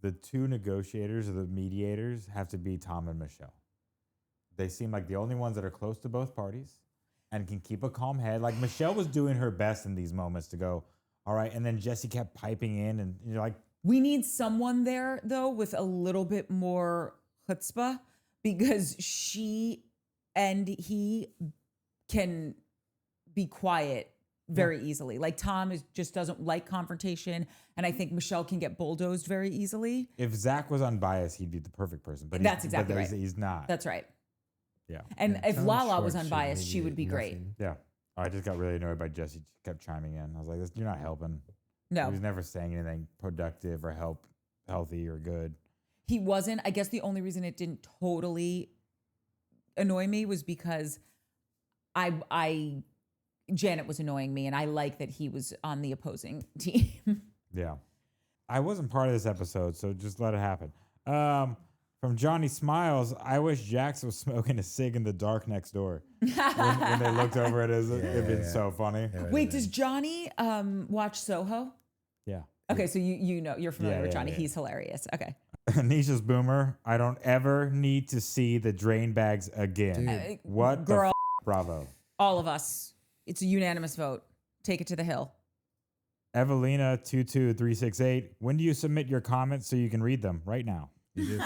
the two negotiators or the mediators have to be Tom and Michelle. They seem like the only ones that are close to both parties and can keep a calm head. Like Michelle was doing her best in these moments to go, all right. And then Jesse kept piping in and you're like, we need someone there though with a little bit more chutzpah because she and he can be quiet very easily. Like Tom just doesn't like confrontation. And I think Michelle can get bulldozed very easily. if Zach was unbiased, he'd be the perfect person. But That's exactly right. He's not. That's right. Yeah. And if Tom Lala was Schwartz should unbiased, she would be great. nothing. Yeah. I just got really annoyed by Jesse. She kept chiming in. I was like, you're not helping. He No, was never saying anything productive or healthy or good. he wasn't. I guess the only reason it didn't totally annoy me was because Janet was annoying me and I like that he was on the opposing team. Yeah. I wasn't part of this episode, so just let it happen. From Johnny Smiles, I wish Jax was smoking a cig in the dark next door. when they looked over at it, it'd been so funny. Wait, does Johnny watch Soho? Yeah. Okay, so you know, you're familiar with Johnny. yeah. He's hilarious. Okay. Nisha's boomer. I don't ever need to see the drain bags again. Dude. What Girl. the bravo. All of us. It's a unanimous vote. Take it to the hill. Evelina 22368. When do you submit your comments so you can read them? Right now. You just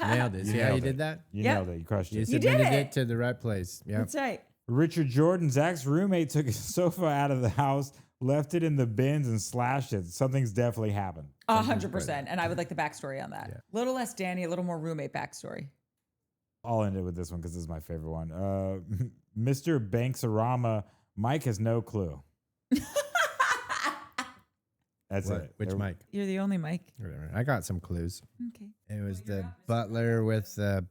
nailed it. See how you nailed did it. that? You Yep. nailed it. You crushed You it. did submitted it. it to the right place. Yeah. That's right. Richard Jordan, Zach's roommate took his sofa out of the house, left it in the bins, and slashed it. Something's definitely happened. 100%. And I would like the backstory on that. Yeah. A little less Danny, a little more roommate backstory. I'll end it with this one because this is my favorite one. Mr. Banksarama, Mike has no clue. That's What? it. Which mic? You're the only Mike. Whatever. I got some clues. Okay. It was the butler with the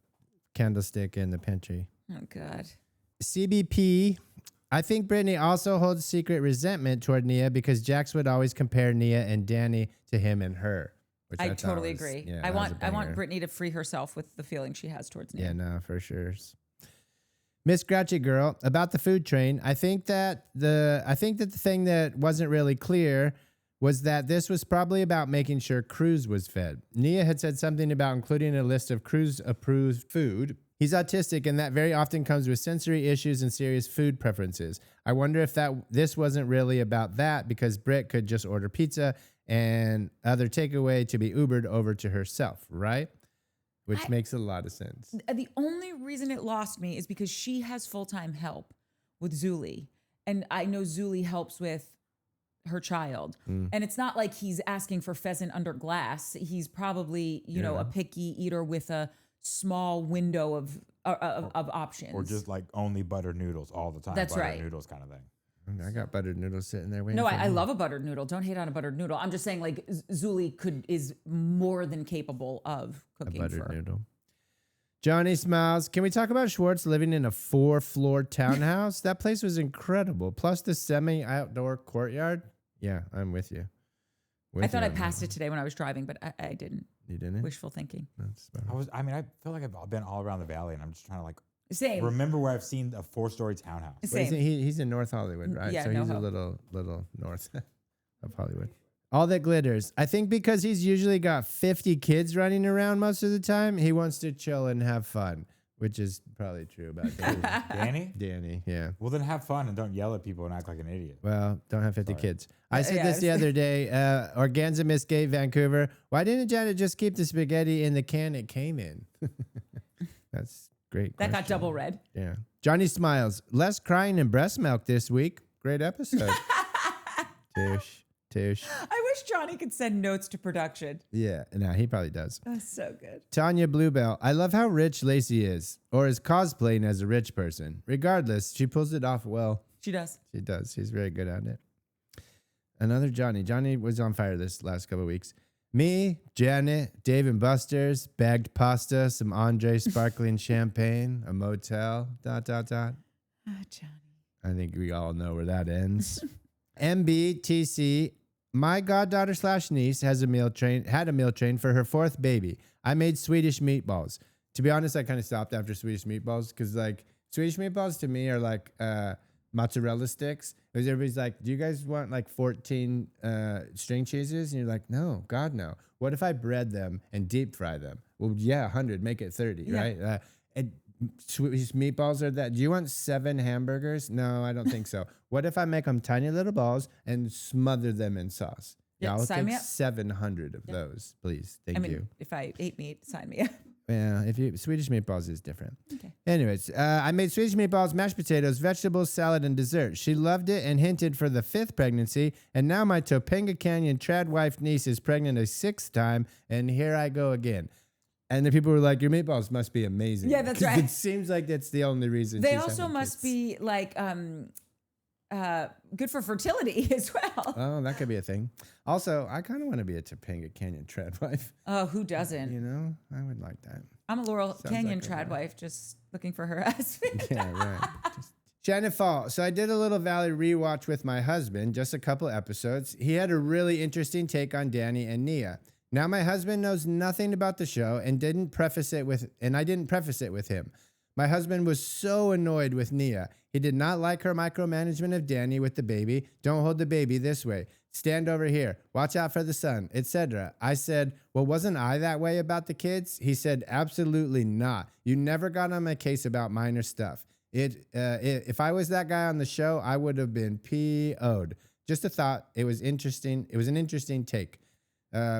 candlestick in the pantry. Oh, God. CBP. I think Brittany also holds secret resentment toward Nia because Jax would always compare Nia and Danny to him and her. Which I thought totally was- agree. yeah, I that was a want banger. Brittany to free herself with the feeling she has towards Nia. Yeah, no, for sure. Miss Grouchy Girl, about the food train, I think that the thing that wasn't really clear was that this was probably about making sure Cruz was fed. Nia had said something about including a list of Cruz-approved food. He's autistic, and that very often comes with sensory issues and serious food preferences. I wonder if this wasn't really about that because Britt could just order pizza and other takeaway to be Ubered over to herself, right? Which makes a lot of sense. The only reason it lost me is because she has full-time help with Zuli. And I know Zuli helps with her child. And it's not like he's asking for pheasant under glass. He's probably, you know, a picky eater with a small window of options. Or just like only buttered noodles all the time. That's buttered right. Noodles kind of thing. I got buttered noodles sitting there waiting. No, for I me. love a buttered noodle. Don't hate on a buttered noodle. I'm just saying, like, Zuli is more than capable of a cooking buttered for. noodle. Johnny Smiles. Can we talk about Schwartz living in a 4-floor townhouse? That place was incredible. Plus the semi-outdoor courtyard. Yeah, I'm with you. I thought I passed it today when I was driving, but I didn't. You didn't? Wishful thinking. That's about I feel like I've been all around the valley and I'm just trying to like Same. remember where I've seen a 4-story townhouse. Same. He's in North Hollywood, right? Yeah, so he's a NoHo. little north of Hollywood. All that glitters. I think because he's usually got 50 kids running around most of the time, he wants to chill and have fun, which is probably true about Danny. Danny? Danny, yeah. Well, then have fun and don't yell at people and act like an idiot. Well, don't have 50 Sorry. kids. I said this the other day. Organza Miss Gate, Vancouver. Why didn't Janet just keep the spaghetti in the can it came in? That's great. That got question. double read. Yeah. Johnny smiles. Less crying and breast milk this week. Great episode. Tish. I wish Johnny could send notes to production. Yeah. No, he probably does. That's so good. Tanya Bluebell. I love how rich Lacey is, or is cosplaying as a rich person. Regardless, she pulls it off well. She does. She does. She's very good at it. Another Johnny. Johnny was on fire this last couple of weeks. Me, Janet, Dave and Buster's, bagged pasta, some Andre sparkling champagne, a motel, ... Oh, Johnny. I think we all know where that ends. MBTC. My goddaughter / niece had a meal train for her 4th baby. I made Swedish meatballs. To be honest, I kind of stopped after Swedish meatballs because like Swedish meatballs to me are like mozzarella sticks. Because everybody's like, do you guys want like 14 string cheeses? And you're like, no, God, no. What if I bread them and deep fry them? Well, yeah, 100, make it 30, Yeah. right? And Swedish meatballs are that. Do you want 7 hamburgers? No, I don't think so. What if I make them tiny little balls and smother them in sauce? Yeah, I'll sign me take up. 700 of those, please. Thank you. If I ate meat, sign me up. Yeah, Swedish meatballs is different. Okay. Anyways, I made Swedish meatballs, mashed potatoes, vegetables, salad, and dessert. She loved it and hinted for the 5th pregnancy. And now my Topanga Canyon trad wife niece is pregnant a 6th time, and here I go again. And the people were like, your meatballs must be amazing. Yeah, that's 'Cause right. It seems like that's the only reason. They she's also having must kids. be like good for fertility as well. Oh, that could be a thing. Also, I kind of want to be a Topanga Canyon trad wife. Oh, who doesn't? You know, I would like that. I'm a Laurel Sounds Canyon like a trad vibe. wife just looking for her husband. Yeah, right. Shannon Fall. So I did a little Valley rewatch with my husband, just a couple episodes. He had a really interesting take on Danny and Nia. Now my husband knows nothing about the show and I didn't preface it with him. My husband was so annoyed with Nia. He did not like her micromanagement of Danny with the baby. Don't hold the baby this way. Stand over here. Watch out for the sun, etc. I said, well, wasn't I that way about the kids? He said, absolutely not. You never got on my case about minor stuff. If I was that guy on the show, I would have been PO'd. Just a thought. It was interesting. It was an interesting take,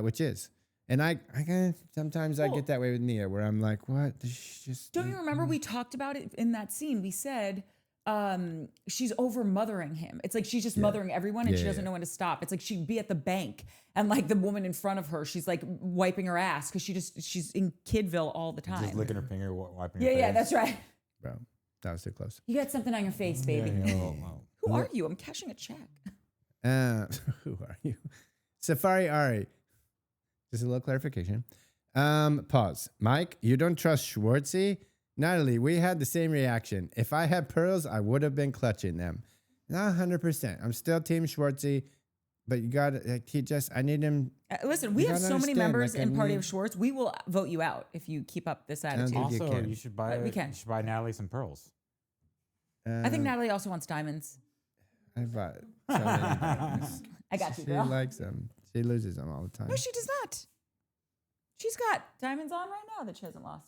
which is. And I kind of sometimes I get that way with Nia, where I'm like, what? Just Don't you remember we talked about it in that scene? We said she's over mothering him. It's like she's just mothering everyone and she doesn't know when to stop. It's like she'd be at the bank and like the woman in front of her, she's like wiping her ass because she's in Kidville all the time. Just licking her finger, wiping her Yeah, face. that's right. Bro, that was too close. You got something on your face, baby. Yeah, well. Who are you? I'm cashing a check. Who are you? Safari Ari. Just a little clarification. Pause. Mike, you don't trust Schwartzy? Natalie, we had the same reaction. If I had pearls, I would have been clutching them. Not 100%. I'm still Team Schwartzy, but you got to, I need him. Listen, we have gotta so many understand, members like, in Party I of Schwartz. We will vote you out if you keep up this attitude. think you Also, can. you should buy We can. you should buy Natalie some pearls. I think Natalie also wants diamonds. I bought so many diamonds. I got you, She girl. likes them. She loses them all the time. No, she does not. She's got diamonds on right now that she hasn't lost.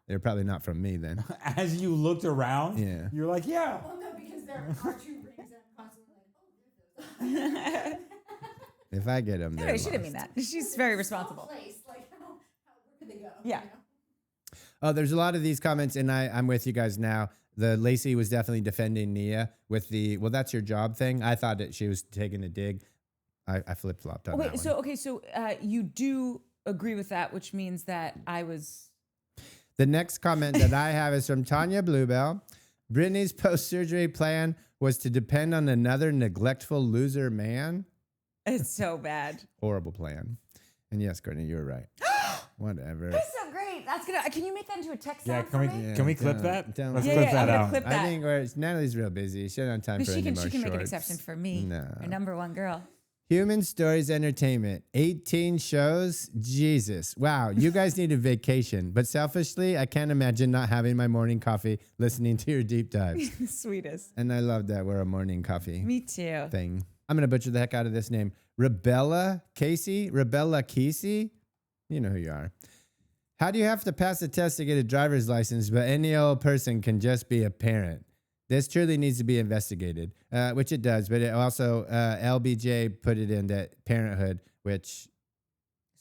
They're probably not from me then. As you looked around, Yeah. you're like, yeah. Well, no, because there are 2 rings and I'm constantly like, oh, there goes. If I get them, they're Anyway, she didn't mean lost. that. She's very responsible. Place, like, where could they go? Yeah. You know? Oh, there's a lot of these comments, and I'm with you guys now. The Lacey was definitely defending Nia with the, well, that's your job thing. I thought that she was taking a dig. I flip-flopped on that one. So you do agree with that, which means that I was. The next comment that I have is from Tanya Bluebell. Brittany's post-surgery plan was to depend on another neglectful loser man. It's so bad. Horrible plan. And yes, Courtney, you're right. Whatever. That's so great. That's gonna. Can you make that into a text Yeah, sound for me? can we clip don't- that? don't- Let's Yeah, clip yeah, that I'm gonna out. clip I that. think Natalie's real busy. She doesn't have time But for she any can. more She can make an shorts. exception for me. No. Our number one girl. Human Stories Entertainment, 18 shows. Jesus. Wow. You guys need a vacation. But selfishly, I can't imagine not having my morning coffee listening to your deep dives. The sweetest. And I love that we're a morning coffee Me too. thing. I'm going to butcher the heck out of this name. Rebella Casey? You know who you are. How do you have to pass a test to get a driver's license, but any old person can just be a parent? This truly needs to be investigated, which it does. But it also, LBJ put it in that Parenthood, which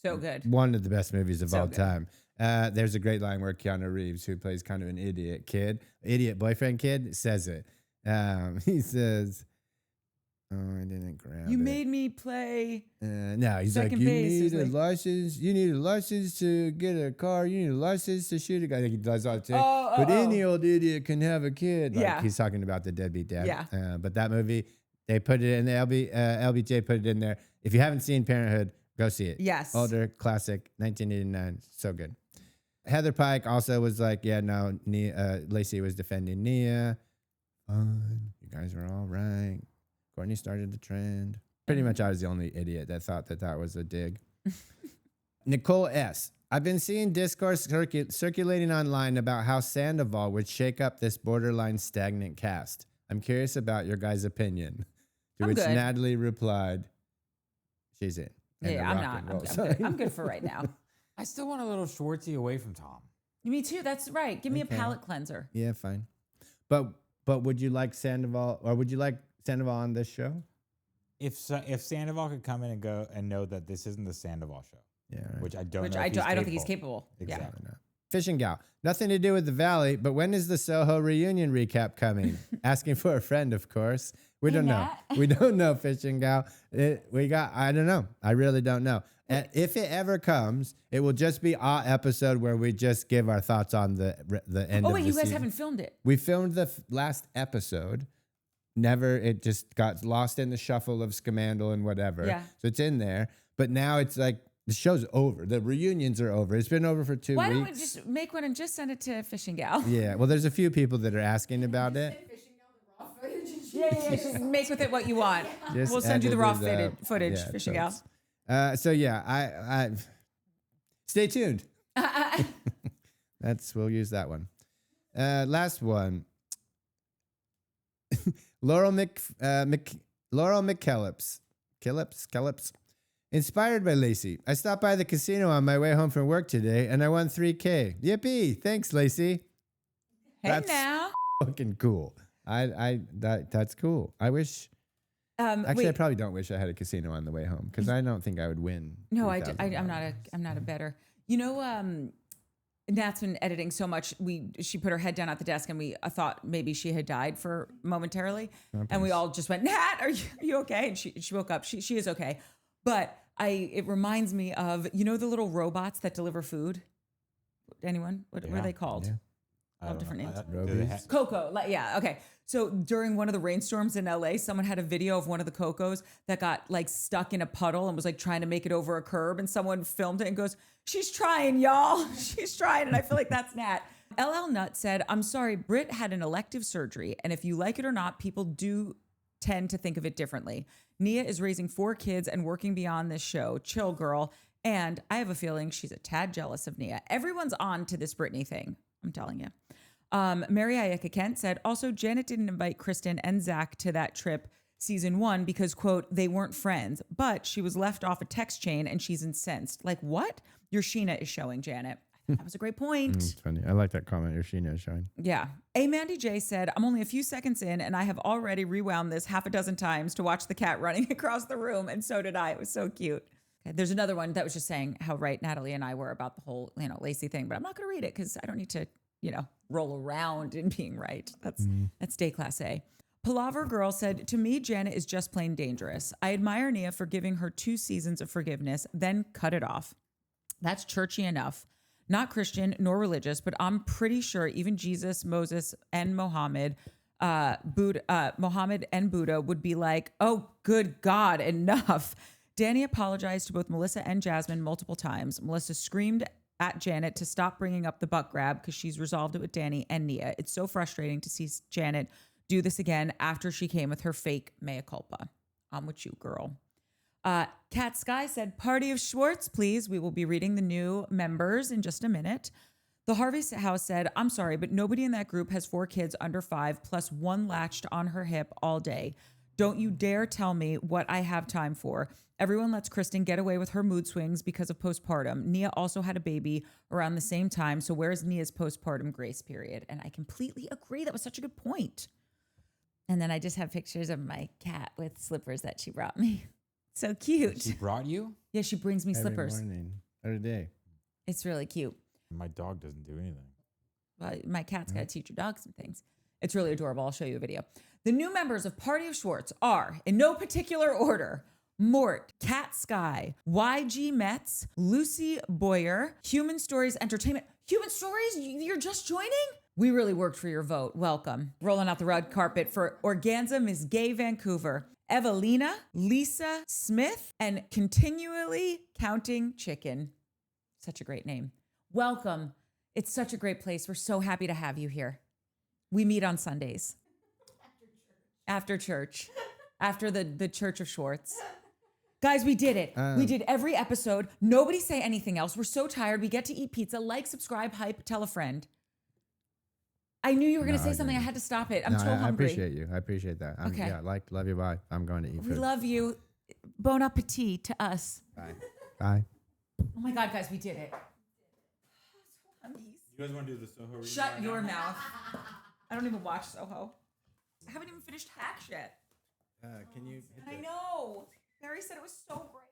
So good. one of the best movies of So all good. time. There's a great line where Keanu Reeves, who plays kind of an idiot boyfriend kid, says it. He says, "Oh, I didn't grab You it." made me play. No, he's like, second you base need is a like- license. You need a license to get a car. You need a license to shoot a guy. Like he does all the time. Oh, But oh, any old idiot can have a kid. Like Yeah. he's talking about the deadbeat dad. Yeah. But that movie, they put it in the LBJ put it in there. If you haven't seen Parenthood, go see it. Yes. Older classic, 1989. So good. Heather Pike also was like, yeah, no, Lacey was defending Nia. Fine. You guys were all right. Courtney started the trend. Pretty much I was the only idiot that thought that was a dig. Nicole S. I've been seeing discourse circulating online about how Sandoval would shake up this borderline stagnant cast. I'm curious about your guys' opinion. To I'm which good. Natalie replied, she's in. And Yeah, a I'm rock not. and roll I'm sign. good. I'm good for right now. I still want a little Schwartzy away from Tom. Me too. That's right. Give me Okay. a palate cleanser. Yeah, fine. But would you like Sandoval, or would you like Sandoval on this show? If Sandoval could come in and go and know that this isn't the Sandoval show, Yeah, right. which I don't Which know. I if don't think he's capable. Exactly. Probably not. Fishing gal. Nothing to do with the Valley, but when is the Soho reunion recap coming? Asking for a friend, of course. We Hey, don't know. Matt. We don't know, Fishing gal. I don't know. I really don't know. And if it ever comes, it will just be our episode where we just give our thoughts on the end Oh of wait, the you guys season. haven't filmed it. We filmed the last episode. It just got lost in the shuffle of Scamandal and whatever. Yeah. So it's in there. But now it's like the show's over. The reunions are over. It's been over for 2 Why weeks. don't we just make one and just send it to Fishing Gal? Yeah. Well, there's a few people that are asking about it. Fishing down the raw footage and shit. Yeah. Just make with it what you want. Just We'll send you the raw edit it up. footage, Yeah, Fishing totes. Gal. So yeah, I stay tuned. We'll use that one. Last one. Laurel McKellips. Kellips. Inspired by Lacey. I stopped by the casino on my way home from work today and I won $3K. Yippee. Thanks, Lacey. Hey That's now. fucking cool. That's cool. I wish actually I wait. probably don't wish I had a casino on the way home because I don't think I would win. No, I'm $3,000. not a bettor. You know, Nat's been editing so much. She put her head down at the desk, and we thought maybe she had died for momentarily, and we all just went, "Nat, are you okay?" And she woke up. She is okay, but it reminds me of the little robots that deliver food. Anyone? What are they called? Yeah. I All don't different know. names. Do they Robies. have- Coco, yeah, okay. So during one of the rainstorms in LA, someone had a video of one of the Cocos that got like stuck in a puddle and was like trying to make it over a curb, and someone filmed it and goes, "She's trying, y'all. She's trying." And I feel like that's Nat. LL Nut said, "I'm sorry, Britt had an elective surgery, and if you like it or not, people do tend to think of it differently. Nia is raising 4 kids and working beyond this show. Chill, girl. And I have a feeling she's a tad jealous of Nia. Everyone's on to this Britney thing. I'm telling you." Mary Ayeka Kent said, also, Janet didn't invite Kristen and Zach to that trip season 1 because, quote, they weren't friends, but she was left off a text chain and she's incensed. Like, what? Your Sheena is showing, Janet. I thought that was a great point. It's funny. I like that comment your Sheena is showing. Yeah. A Mandy J said, I'm only a few seconds in and I have already rewound this half a dozen times to watch the cat running across the room. And so did I. It was so cute. Okay, there's another one that was just saying how right Natalie and I were about the whole, Lacey thing, but I'm not going to read it because I don't need to, roll around in being right. That's day class A. Palaver Girl said, to me, Janet is just plain dangerous. I admire Nia for giving her 2 seasons of forgiveness, then cut it off. That's churchy enough. Not Christian nor religious, but I'm pretty sure even Jesus, Moses, and Mohammed and Buddha would be like, oh, good God, enough. Danny apologized to both Melissa and Jasmine multiple times. Melissa screamed at Janet to stop bringing up the butt grab because she's resolved it with Danny and Nia. It's so frustrating to see Janet do this again after she came with her fake mea culpa. I'm with you, girl. Cat Sky said, party of Schwartz, please. We will be reading the new members in just a minute. The Harvey House said, I'm sorry, but nobody in that group has 4 kids under 5 plus 1 latched on her hip all day. Don't you dare tell me what I have time for. Everyone lets Kristen get away with her mood swings because of postpartum. Nia also had a baby around the same time. So where's Nia's postpartum grace period? And I completely agree. That was such a good point. And then I just have pictures of my cat with slippers that she brought me. So cute. She brought you? Yeah, she brings me Every slippers. morning, every day. It's really cute. My dog doesn't do anything. Well, my cat's got to teach your dog some things. It's really adorable. I'll show you a video. The new members of Party of Schwartz are, in no particular order, Mort, Cat Sky, YG Metz, Lucy Boyer, Human Stories Entertainment. Human Stories? You're just joining? We really worked for your vote. Welcome. Rolling out the red carpet for Organza, Miss Gay Vancouver, Evelina, Lisa Smith, and Continually Counting Chicken. Such a great name. Welcome. It's such a great place. We're so happy to have you here. We meet on Sundays. After church. After the Church of Schwartz. Guys, we did it. We did every episode. Nobody say anything else. We're so tired. We get to eat pizza. Like, subscribe, hype, tell a friend. I knew you were going to say something. I had to stop it. I'm so I hungry. appreciate you. I appreciate that. Okay. Yeah, love you. Bye. I'm going to eat We food. love you. Bon appetit to us. Bye. Bye. Oh my God, guys, we did it. You guys want to do the Soho? Shut your mouth. I don't even watch Soho. I haven't even finished Hacks yet. Can you? I know. Barry said it was so great.